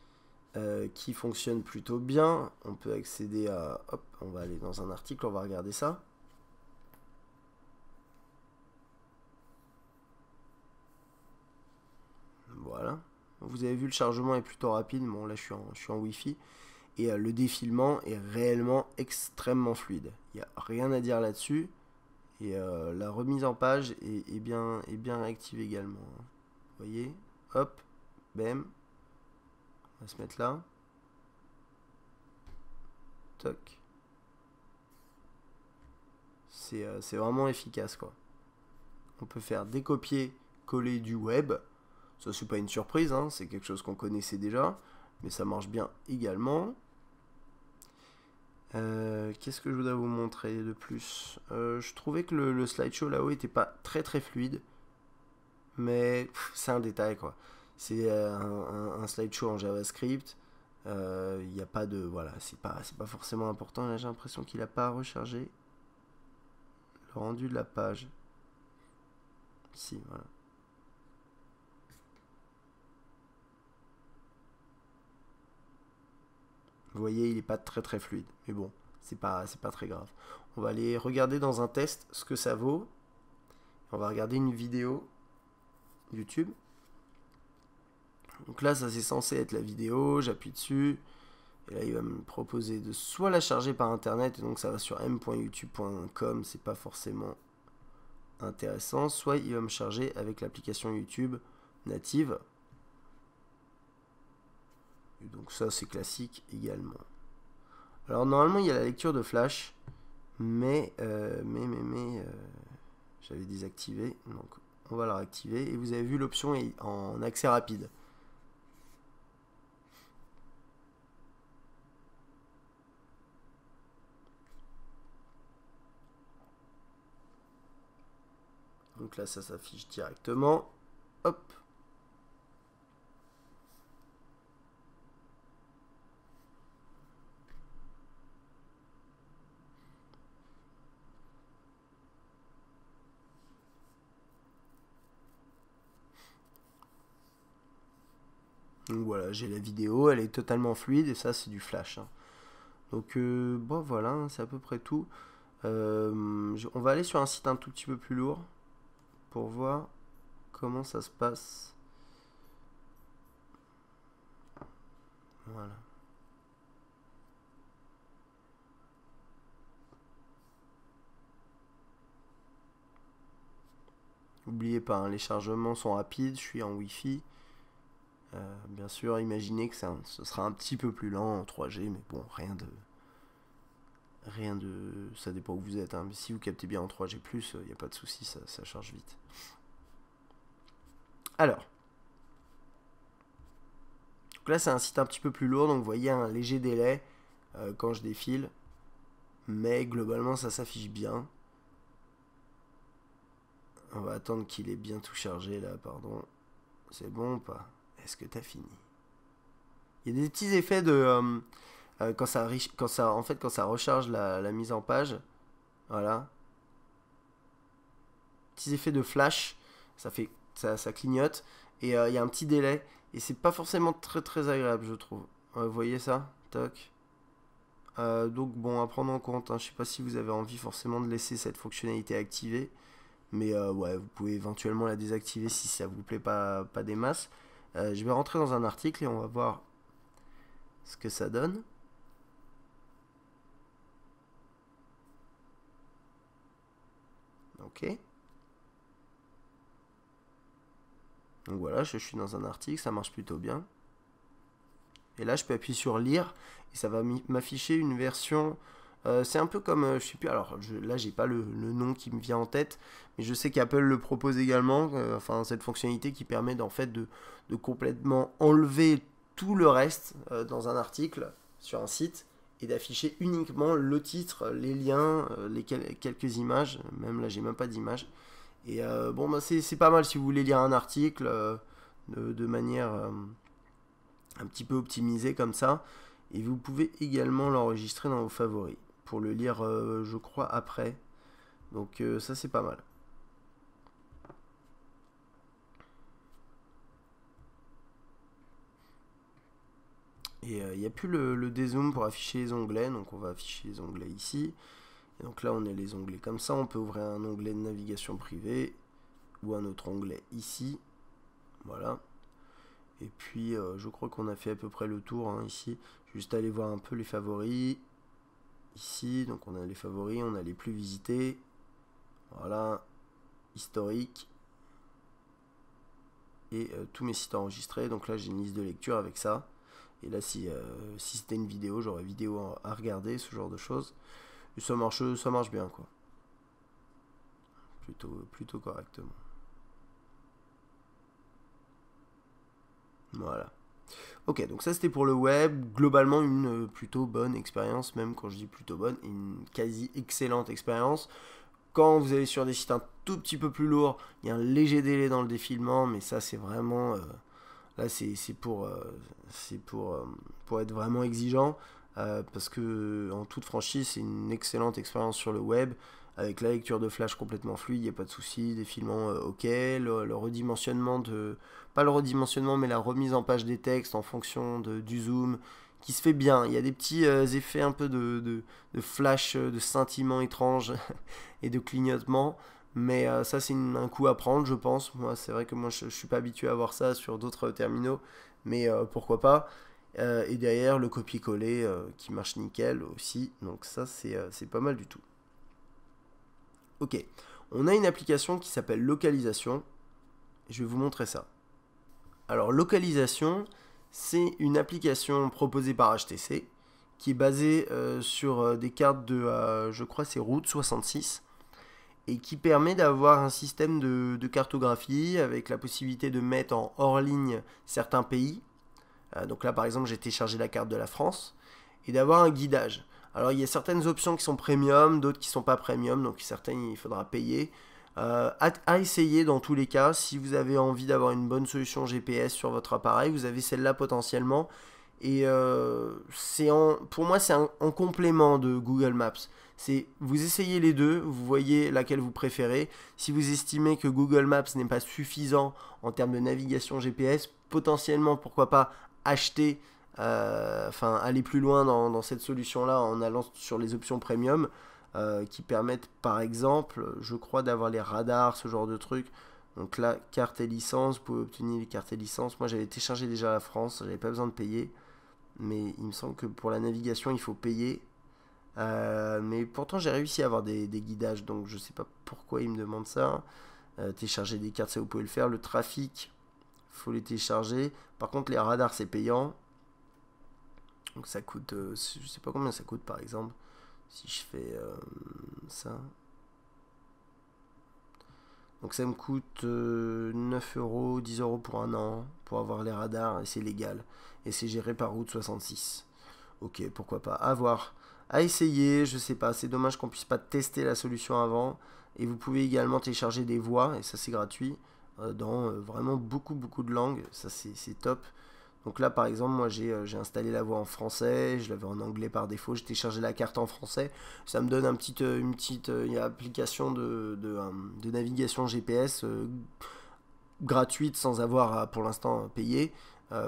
Speaker 1: qui fonctionne plutôt bien. On peut accéder à... Hop, on va aller dans un article, on va regarder ça. Voilà. Vous avez vu, le chargement est plutôt rapide. Bon, là, je suis en Wi-Fi. Et le défilement est réellement extrêmement fluide. Il n'y a rien à dire là-dessus. Et la remise en page est bien réactive également. Vous voyez, hop, bam. On va se mettre là. Toc. C'est vraiment efficace, quoi. On peut faire des copier-coller du web. Ça, c'est pas une surprise, hein, c'est quelque chose qu'on connaissait déjà. Mais ça marche bien également. Qu'est-ce que je voudrais vous montrer de plus? Je trouvais que le slideshow là-haut était pas très fluide. Mais c'est un détail, quoi. C'est un slideshow en JavaScript. Il n'y a pas de... Voilà, c'est pas forcément important. Là, j'ai l'impression qu'il n'a pas rechargé le rendu de la page. Si, voilà. Vous voyez, il n'est pas très fluide. Mais bon, c'est pas très grave. On va aller regarder dans un test ce que ça vaut. On va regarder une vidéo YouTube. Donc là, ça c'est censé être la vidéo. J'appuie dessus. Et là, il va me proposer de soit la charger par internet. Et donc, ça va sur m.youtube.com. C'est pas forcément intéressant. Soit il va me charger avec l'application YouTube native. Et donc ça c'est classique également. Alors normalement il y a la lecture de flash, mais j'avais désactivé, donc on va la réactiver. Et vous avez vu, l'option est en accès rapide. Donc là ça s'affiche directement. Hop. Donc voilà, j'ai la vidéo, elle est totalement fluide et ça c'est du flash. Hein. Donc bon voilà, c'est à peu près tout. On va aller sur un site un tout petit peu plus lourd pour voir comment ça se passe. Voilà. N'oubliez pas, hein, les chargements sont rapides, je suis en Wi-Fi. Bien sûr, imaginez que ce sera un petit peu plus lent en 3G, mais bon, rien de... Ça dépend où vous êtes, hein, mais si vous captez bien en 3G+, il n'y a pas de souci, ça charge vite. Alors, donc là c'est un site un petit peu plus lourd, donc vous voyez un léger délai quand je défile, mais globalement ça s'affiche bien. On va attendre qu'il ait bien tout chargé là, pardon. C'est bon ou pas? Est-ce que t'as fini? Il y a des petits effets de... quand ça recharge la mise en page, voilà. Petits effets de flash, ça clignote, et il y a un petit délai, et c'est pas forcément très agréable, je trouve. Vous voyez ça? Toc. Donc bon, à prendre en compte, hein. Je sais pas si vous avez envie forcément de laisser cette fonctionnalité activée, mais ouais, vous pouvez éventuellement la désactiver si ça vous plaît pas des masses. Je vais rentrer dans un article et on va voir ce que ça donne. Ok. Donc voilà, je suis dans un article, ça marche plutôt bien. Et là, je peux appuyer sur lire et ça va m'afficher une version. C'est un peu comme, je sais plus, alors là, j'ai pas le nom qui me vient en tête, mais je sais qu'Apple le propose également, enfin, cette fonctionnalité qui permet en fait de complètement enlever tout le reste dans un article sur un site et d'afficher uniquement le titre, les liens, quelques images. Même là, j'ai même pas d'images. Et bon, bah, c'est pas mal si vous voulez lire un article de manière un petit peu optimisée comme ça. Et vous pouvez également l'enregistrer dans vos favoris pour le lire, je crois, après. Donc ça, c'est pas mal. Et il n'y a plus le dézoom pour afficher les onglets, donc on va afficher les onglets ici. Et donc là, on a les onglets comme ça. On peut ouvrir un onglet de navigation privée ou un autre onglet ici. Voilà. Et puis, je crois qu'on a fait à peu près le tour hein, ici. Juste aller voir un peu les favoris. Ici, donc on a les favoris, on a les plus visités. Voilà. Historique. Et tous mes sites enregistrés. Donc là, j'ai une liste de lecture avec ça. Et là, si c'était une vidéo, j'aurais vidéo à regarder, ce genre de choses. Et ça marche bien, quoi. Plutôt correctement. Voilà. Ok, donc ça c'était pour le web. Globalement, une plutôt bonne expérience, même quand je dis plutôt bonne, une quasi excellente expérience. Quand vous allez sur des sites un tout petit peu plus lourds, il y a un léger délai dans le défilement, mais ça c'est vraiment... là c'est pour être vraiment exigeant, parce que en toute franchise, c'est une excellente expérience sur le web. Avec la lecture de flash complètement fluide, il n'y a pas de souci, défilement ok, le redimensionnement de... Pas le redimensionnement, mais la remise en page des textes en fonction du zoom, qui se fait bien. Il y a des petits effets un peu de flash, de scintillement étrange et de clignotement, mais ça c'est un coup à prendre, je pense. Moi, c'est vrai que moi je suis pas habitué à voir ça sur d'autres terminaux, mais pourquoi pas. Et derrière, le copier-coller qui marche nickel aussi, donc ça c'est pas mal du tout. Ok, on a une application qui s'appelle Localisation. Je vais vous montrer ça. Alors, Localisation, c'est une application proposée par HTC qui est basée sur des cartes de, je crois, c'est Route 66 et qui permet d'avoir un système de cartographie avec la possibilité de mettre en hors ligne certains pays. Donc là, par exemple, j'ai téléchargé la carte de la France et d'avoir un guidage. Alors il y a certaines options qui sont premium, d'autres qui sont pas premium, donc certaines il faudra payer. À essayer dans tous les cas, si vous avez envie d'avoir une bonne solution GPS sur votre appareil, vous avez celle-là potentiellement. Et pour moi c'est en complément de Google Maps. Vous essayez les deux, vous voyez laquelle vous préférez. Si vous estimez que Google Maps n'est pas suffisant en termes de navigation GPS, potentiellement pourquoi pas acheter aller plus loin dans cette solution-là en allant sur les options premium qui permettent par exemple, je crois, d'avoir les radars, ce genre de trucs. Donc là, carte et licence, vous pouvez obtenir les cartes et licences. Moi j'avais téléchargé déjà la France, j'avais pas besoin de payer. Mais il me semble que pour la navigation il faut payer. Mais pourtant j'ai réussi à avoir des guidages, donc je sais pas pourquoi il me demande ça. Télécharger des cartes, ça vous pouvez le faire. Le trafic, il faut les télécharger. Par contre les radars c'est payant. Donc ça coûte, je sais pas combien ça coûte par exemple, si je fais ça. Donc ça me coûte 9 euros, 10 euros pour un an, pour avoir les radars, et c'est légal. Et c'est géré par Route 66. Ok, pourquoi pas, à voir. À essayer, je sais pas, c'est dommage qu'on puisse pas tester la solution avant. Et vous pouvez également télécharger des voix, et ça c'est gratuit, dans vraiment beaucoup de langues, ça c'est top. Donc là, par exemple, moi j'ai installé la voix en français, je l'avais en anglais par défaut, j'ai téléchargé la carte en français. Ça me donne une petite application de navigation GPS gratuite sans avoir pour l'instant payé.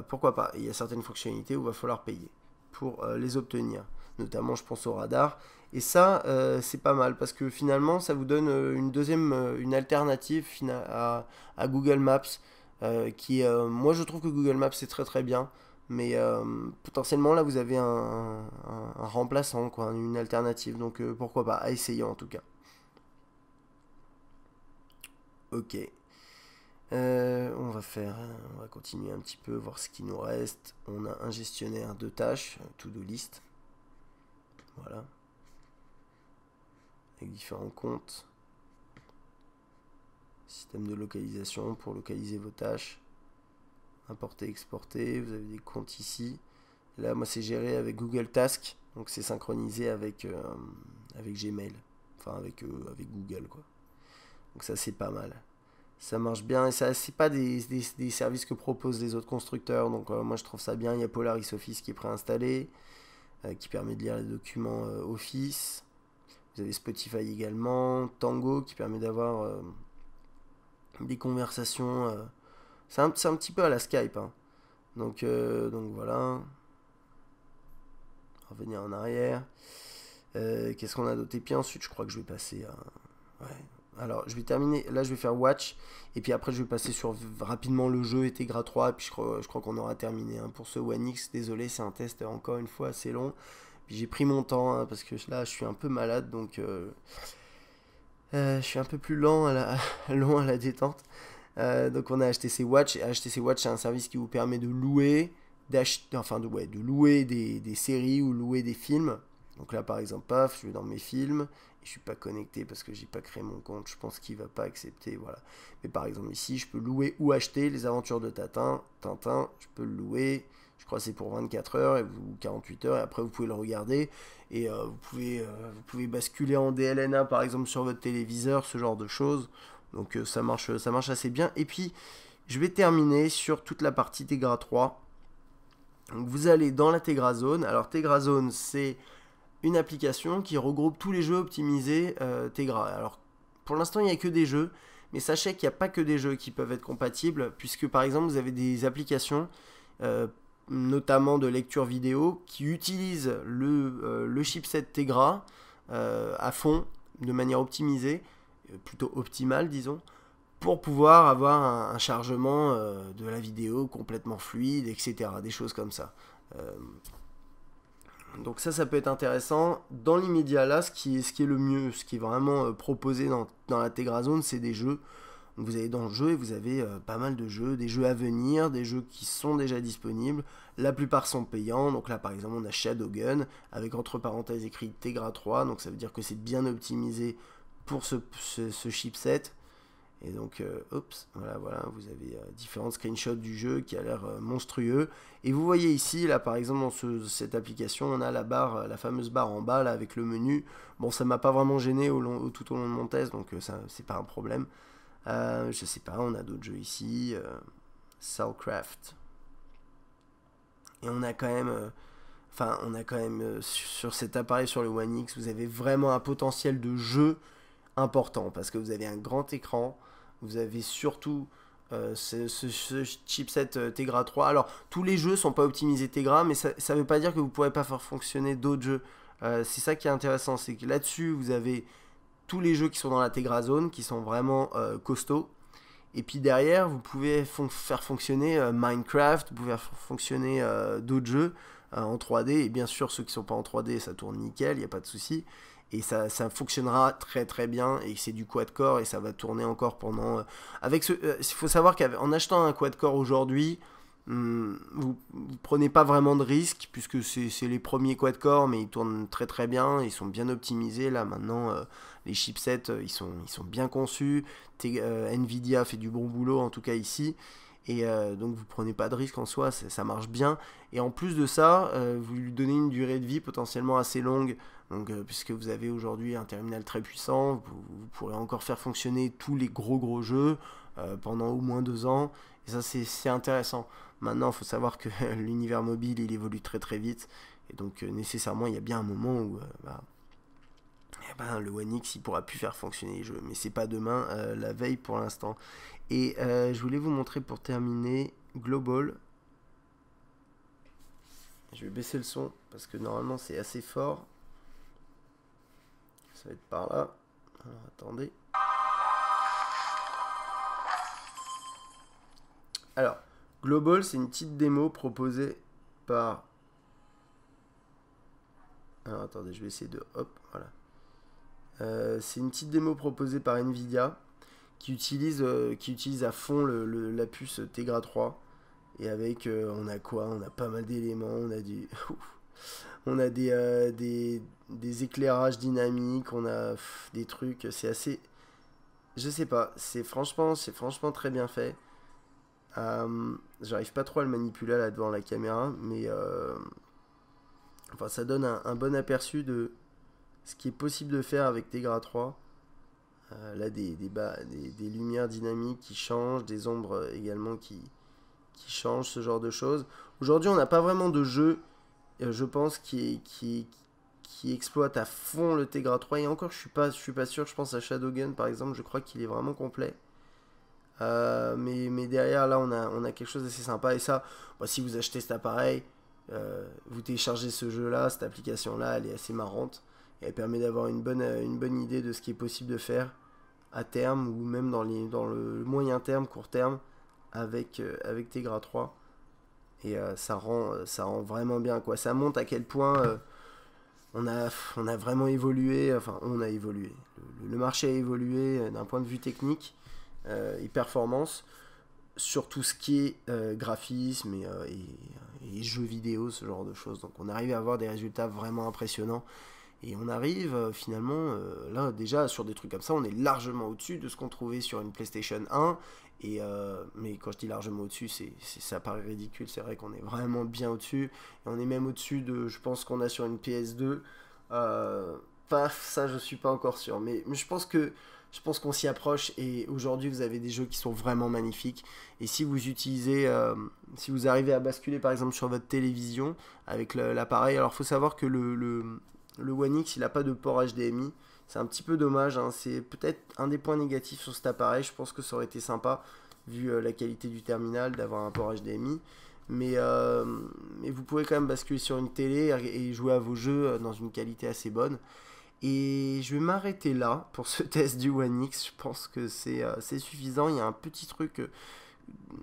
Speaker 1: Pourquoi pas? Il y a certaines fonctionnalités où il va falloir payer pour les obtenir. Notamment, je pense au radar. Et ça, c'est pas mal parce que finalement, ça vous donne une alternative à Google Maps. Moi je trouve que Google Maps c'est très bien, mais potentiellement là vous avez un remplaçant, quoi, une alternative, donc pourquoi pas, à essayer en tout cas. Ok, on va continuer un petit peu, voir ce qui nous reste. On a un gestionnaire de tâches, to-do list, voilà, avec différents comptes. Système de localisation pour localiser vos tâches. Importer, exporter. Vous avez des comptes ici. Là, moi, c'est géré avec Google Task. Donc c'est synchronisé avec, avec Gmail, enfin avec Google quoi. Donc ça c'est pas mal. Ça marche bien et ça c'est pas des services que proposent les autres constructeurs. Donc moi je trouve ça bien. Il y a Polaris Office qui est préinstallé, qui permet de lire les documents Office. Vous avez Spotify également, Tango qui permet d'avoir des conversations. C'est un petit peu à la Skype. Hein. Donc voilà. Revenir en arrière. Qu'est-ce qu'on a d'autre? Et puis ensuite, je crois que je vais passer à... Ouais. Alors, je vais terminer. Là, je vais faire Watch. Et puis après, je vais passer sur rapidement le jeu et Tegra 3. Et puis je crois qu'on aura terminé. Hein. Pour ce One X, désolé, c'est un test encore une fois assez long. Puis j'ai pris mon temps hein, parce que là, je suis un peu malade. Donc, je suis un peu plus lent long à la détente. Donc, on a HTC Watch. Et HTC Watch, c'est un service qui vous permet de louer, de louer des séries ou louer des films. Donc là, par exemple, paf, je vais dans mes films. Et je suis pas connecté parce que j'ai pas créé mon compte. Je pense qu'il va pas accepter. Voilà. Mais par exemple, ici, je peux louer ou acheter les aventures de Tintin. Je peux le louer. Je crois que c'est pour 24 heures ou 48 heures. Et après, vous pouvez le regarder. Et vous pouvez basculer en DLNA, par exemple, sur votre téléviseur, ce genre de choses. Donc ça marche assez bien. Et puis, je vais terminer sur toute la partie Tegra 3. Donc vous allez dans la Tegra Zone. Alors Tegra Zone, c'est une application qui regroupe tous les jeux optimisés Tegra. Alors pour l'instant, il n'y a que des jeux. Mais sachez qu'il n'y a pas que des jeux qui peuvent être compatibles. Puisque par exemple, vous avez des applications... notamment de lecture vidéo, qui utilisent le chipset Tegra à fond, de manière optimisée, plutôt optimale disons, pour pouvoir avoir un chargement de la vidéo complètement fluide, etc. Des choses comme ça. Donc ça peut être intéressant. Dans l'immédiat là, ce qui est le mieux, ce qui est vraiment proposé dans la Tegra Zone, c'est des jeux. Donc vous allez dans le jeu et vous avez pas mal de jeux, des jeux à venir, des jeux qui sont déjà disponibles. La plupart sont payants. Donc là par exemple on a Shadowgun avec entre parenthèses écrit Tegra 3. Donc ça veut dire que c'est bien optimisé pour ce chipset. Et donc, voilà, vous avez différents screenshots du jeu qui a l'air monstrueux. Et vous voyez ici, là par exemple, dans cette application, on a la fameuse barre en bas, là, avec le menu. Bon, ça m'a pas vraiment gêné tout au long de mon test, donc ça, c'est pas un problème. Je sais pas, on a d'autres jeux ici. Cellcraft. Et on a quand même... sur cet appareil, sur le One X, vous avez vraiment un potentiel de jeu important, parce que vous avez un grand écran. Vous avez surtout ce chipset Tegra 3. Alors, tous les jeux sont pas optimisés Tegra, mais ça ne veut pas dire que vous ne pourrez pas faire fonctionner d'autres jeux. C'est ça qui est intéressant, c'est que là-dessus, vous avez tous les jeux qui sont dans la Tegra Zone, qui sont vraiment costauds. Et puis derrière, vous pouvez faire fonctionner Minecraft, vous pouvez faire fonctionner d'autres jeux en 3D. Et bien sûr, ceux qui ne sont pas en 3D, ça tourne nickel, il n'y a pas de souci. Et ça fonctionnera très très bien, et c'est du quad-core, et ça va tourner encore pendant... il faut savoir qu'en achetant un quad-core aujourd'hui, vous prenez pas vraiment de risque, puisque c'est les premiers quad-core, mais ils tournent très très bien, ils sont bien optimisés. Là maintenant, les chipsets, ils sont bien conçus. Nvidia fait du bon boulot, en tout cas ici. Et donc vous prenez pas de risque en soi, ça marche bien. Et en plus de ça, vous lui donnez une durée de vie potentiellement assez longue. Donc puisque vous avez aujourd'hui un terminal très puissant, vous pourrez encore faire fonctionner tous les gros jeux pendant au moins 2 ans. Et ça c'est intéressant. Maintenant, il faut savoir que l'univers mobile, il évolue très très vite. Et donc nécessairement, il y a bien un moment où le One X, il pourra plus faire fonctionner les jeux. Mais c'est pas demain, la veille pour l'instant. Et je voulais vous montrer pour terminer Global. Je vais baisser le son parce que normalement c'est assez fort. Ça va être par là. Alors attendez. Alors, Global, c'est une petite démo proposée par... Alors attendez, je vais essayer de... Hop, voilà. C'est une petite démo proposée par Nvidia qui utilise à fond la puce Tegra 3. Et avec, on a quoi? On a pas mal d'éléments. On a on a des éclairages dynamiques. On a des trucs. C'est assez... Je sais pas. C'est franchement très bien fait. J'arrive pas trop à le manipuler là devant la caméra. Mais Enfin, ça donne un bon aperçu de ce qui est possible de faire avec Tegra 3. Là, des lumières dynamiques qui changent, des ombres également qui changent, ce genre de choses. Aujourd'hui, on n'a pas vraiment de jeu, je pense, qui exploite à fond le Tegra 3. Et encore, je suis pas sûr. Je pense à Shadowgun, par exemple. Je crois qu'il est vraiment complet. Mais derrière, là, on a quelque chose d'assez sympa. Et ça, bah, si vous achetez cet appareil, vous téléchargez ce jeu-là, cette application-là, elle est assez marrante. Et elle permet d'avoir une bonne idée de ce qui est possible de faire à terme ou même dans le moyen terme, court terme, avec Tegra 3. Et ça rend vraiment bien, quoi. Ça montre à quel point on a vraiment évolué, enfin on a évolué. Le marché a évolué d'un point de vue technique et performance sur tout ce qui est graphisme et jeux vidéo, ce genre de choses. Donc on arrive à avoir des résultats vraiment impressionnants. Et on arrive finalement, là déjà sur des trucs comme ça, on est largement au-dessus de ce qu'on trouvait sur une PlayStation 1. Mais quand je dis largement au-dessus, ça paraît ridicule, c'est vrai qu'on est vraiment bien au-dessus. Et on est même au-dessus de, je pense qu'on a sur une PS2. Ça je suis pas encore sûr, mais je pense qu'on s'y approche et aujourd'hui vous avez des jeux qui sont vraiment magnifiques. Et si vous utilisez, si vous arrivez à basculer par exemple sur votre télévision avec l'appareil, alors faut savoir que le One X il n'a pas de port HDMI, c'est un petit peu dommage, hein. C'est peut-être un des points négatifs sur cet appareil. Je pense que ça aurait été sympa vu la qualité du terminal d'avoir un port HDMI. Mais vous pouvez quand même basculer sur une télé et jouer à vos jeux dans une qualité assez bonne. Et je vais m'arrêter là pour ce test du One X. Je pense que c'est suffisant. Il y a un petit truc.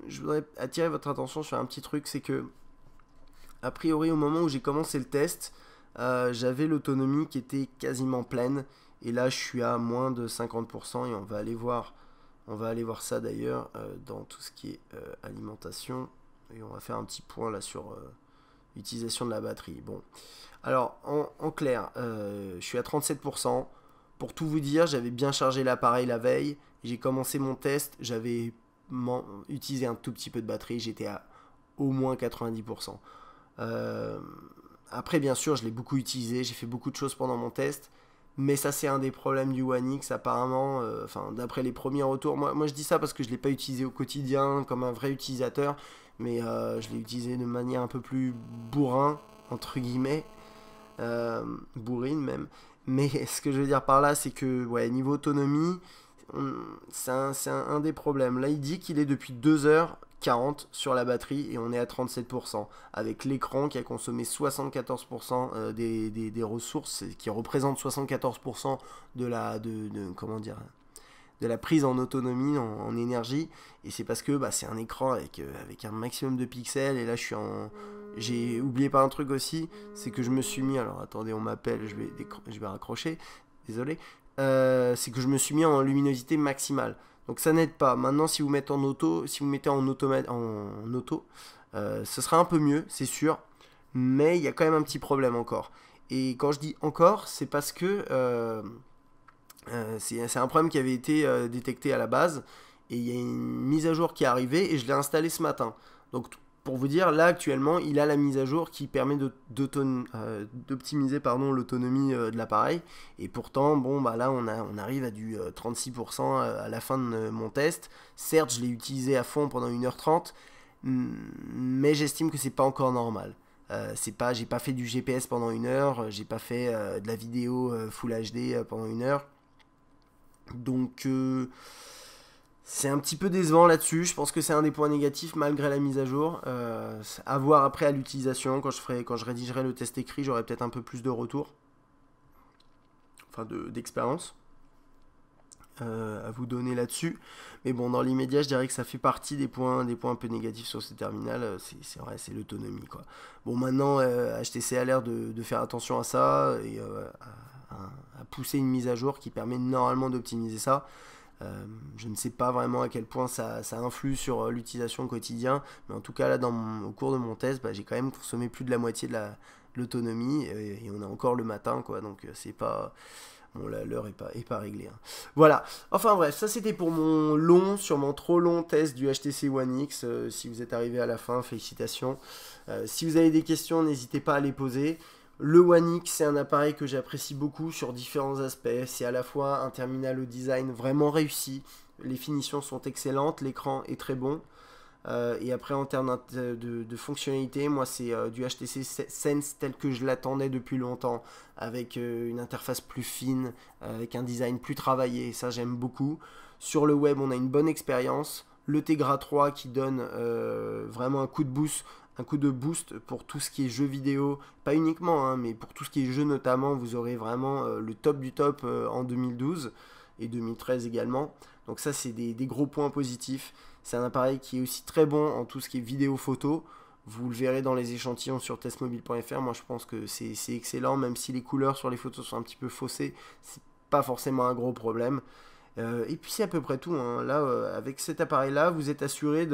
Speaker 1: Je voudrais attirer votre attention sur un petit truc. C'est que, a priori, au moment où j'ai commencé le test, j'avais l'autonomie qui était quasiment pleine. Et là, je suis à moins de 50%. Et on va aller voir ça d'ailleurs dans tout ce qui est alimentation. Et on va faire un petit point là sur l'utilisation de la batterie. Bon. Alors, en clair, je suis à 37%. Pour tout vous dire, j'avais bien chargé l'appareil la veille. J'ai commencé mon test, j'avais utilisé un tout petit peu de batterie. J'étais à au moins 90%. Après, bien sûr, je l'ai beaucoup utilisé. J'ai fait beaucoup de choses pendant mon test. Mais ça, c'est un des problèmes du One X, apparemment. D'après les premiers retours. Moi, je dis ça parce que je ne l'ai pas utilisé au quotidien comme un vrai utilisateur. Mais je l'ai utilisé de manière un peu plus bourrin, entre guillemets. Bourrine même. Mais ce que je veux dire par là, c'est que ouais, niveau autonomie, c'est un des problèmes. Là, il dit qu'il est depuis 2h40 sur la batterie et on est à 37%. Avec l'écran qui a consommé 74% des ressources, qui représente 74% comment dire, de la prise en autonomie, en énergie. Et c'est parce que c'est un écran avec un maximum de pixels. Et là, j'ai oublié pas un truc aussi, c'est que je me suis mis... Alors, attendez, on m'appelle, je vais raccrocher. Désolé. C'est que je me suis mis en luminosité maximale. Donc, ça n'aide pas. Maintenant, si vous mettez en auto, ce sera un peu mieux, c'est sûr. Mais il y a quand même un petit problème encore. Et quand je dis encore, c'est parce que... c'est un problème qui avait été détecté à la base et il y a une mise à jour qui est arrivée et je l'ai installé ce matin. Donc pour vous dire, là actuellement il a la mise à jour qui permet d'optimiser l'autonomie de l'appareil. Et pourtant là on arrive à du 36% à la fin de mon test. Certes je l'ai utilisé à fond pendant 1h30, mais j'estime que c'est pas encore normal. J'ai pas fait du GPS pendant 1 heure, j'ai pas fait de la vidéo Full HD pendant 1 heure. Donc c'est un petit peu décevant là-dessus. Je pense que c'est un des points négatifs malgré la mise à jour. À voir après à l'utilisation. Quand je rédigerai le test écrit, j'aurai peut-être un peu plus de retour. Enfin d'expérience à vous donner là-dessus. Mais bon, dans l'immédiat, je dirais que ça fait partie des points un peu négatifs sur ce terminal. C'est vrai, c'est l'autonomie, quoi. Bon, maintenant, HTC a l'air de faire attention à ça et à pousser une mise à jour qui permet normalement d'optimiser ça. Je ne sais pas vraiment à quel point ça influe sur l'utilisation au quotidien, mais en tout cas là au cours de mon test, j'ai quand même consommé plus de la moitié de l'autonomie et on est encore le matin, quoi, donc c'est pas... Bon, l'heure est pas réglée, hein. Voilà, enfin bref, ça c'était pour mon trop long test du HTC One X. Si vous êtes arrivé à la fin, félicitations. Si vous avez des questions, n'hésitez pas à les poser. Le One X, c'est un appareil que j'apprécie beaucoup sur différents aspects. C'est à la fois un terminal au design vraiment réussi, les finitions sont excellentes, l'écran est très bon. Et après, en termes de fonctionnalité, moi, c'est du HTC Sense tel que je l'attendais depuis longtemps, avec une interface plus fine, avec un design plus travaillé. Ça, j'aime beaucoup. Sur le web, on a une bonne expérience. Le Tegra 3 qui donne vraiment un coup de boost pour tout ce qui est jeux vidéo. Pas uniquement, hein, mais pour tout ce qui est jeux notamment, vous aurez vraiment le top du top en 2012 et 2013 également. Donc ça, c'est des gros points positifs. C'est un appareil qui est aussi très bon en tout ce qui est vidéo-photo. Vous le verrez dans les échantillons sur testmobile.fr. Moi, je pense que c'est excellent, même si les couleurs sur les photos sont un petit peu faussées. C'est pas forcément un gros problème. Et puis, c'est à peu près tout, hein. Là, avec cet appareil-là, vous êtes assuré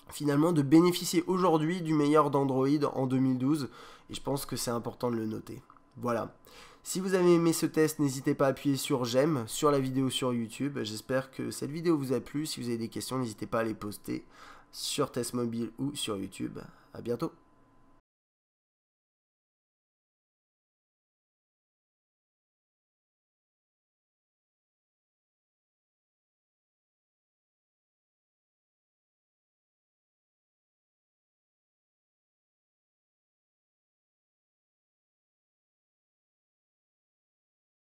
Speaker 1: finalement de bénéficier aujourd'hui du meilleur d'Android en 2012. Et je pense que c'est important de le noter. Voilà. Si vous avez aimé ce test, n'hésitez pas à appuyer sur j'aime sur la vidéo sur YouTube. J'espère que cette vidéo vous a plu. Si vous avez des questions, n'hésitez pas à les poster sur Test Mobile ou sur YouTube. A bientôt.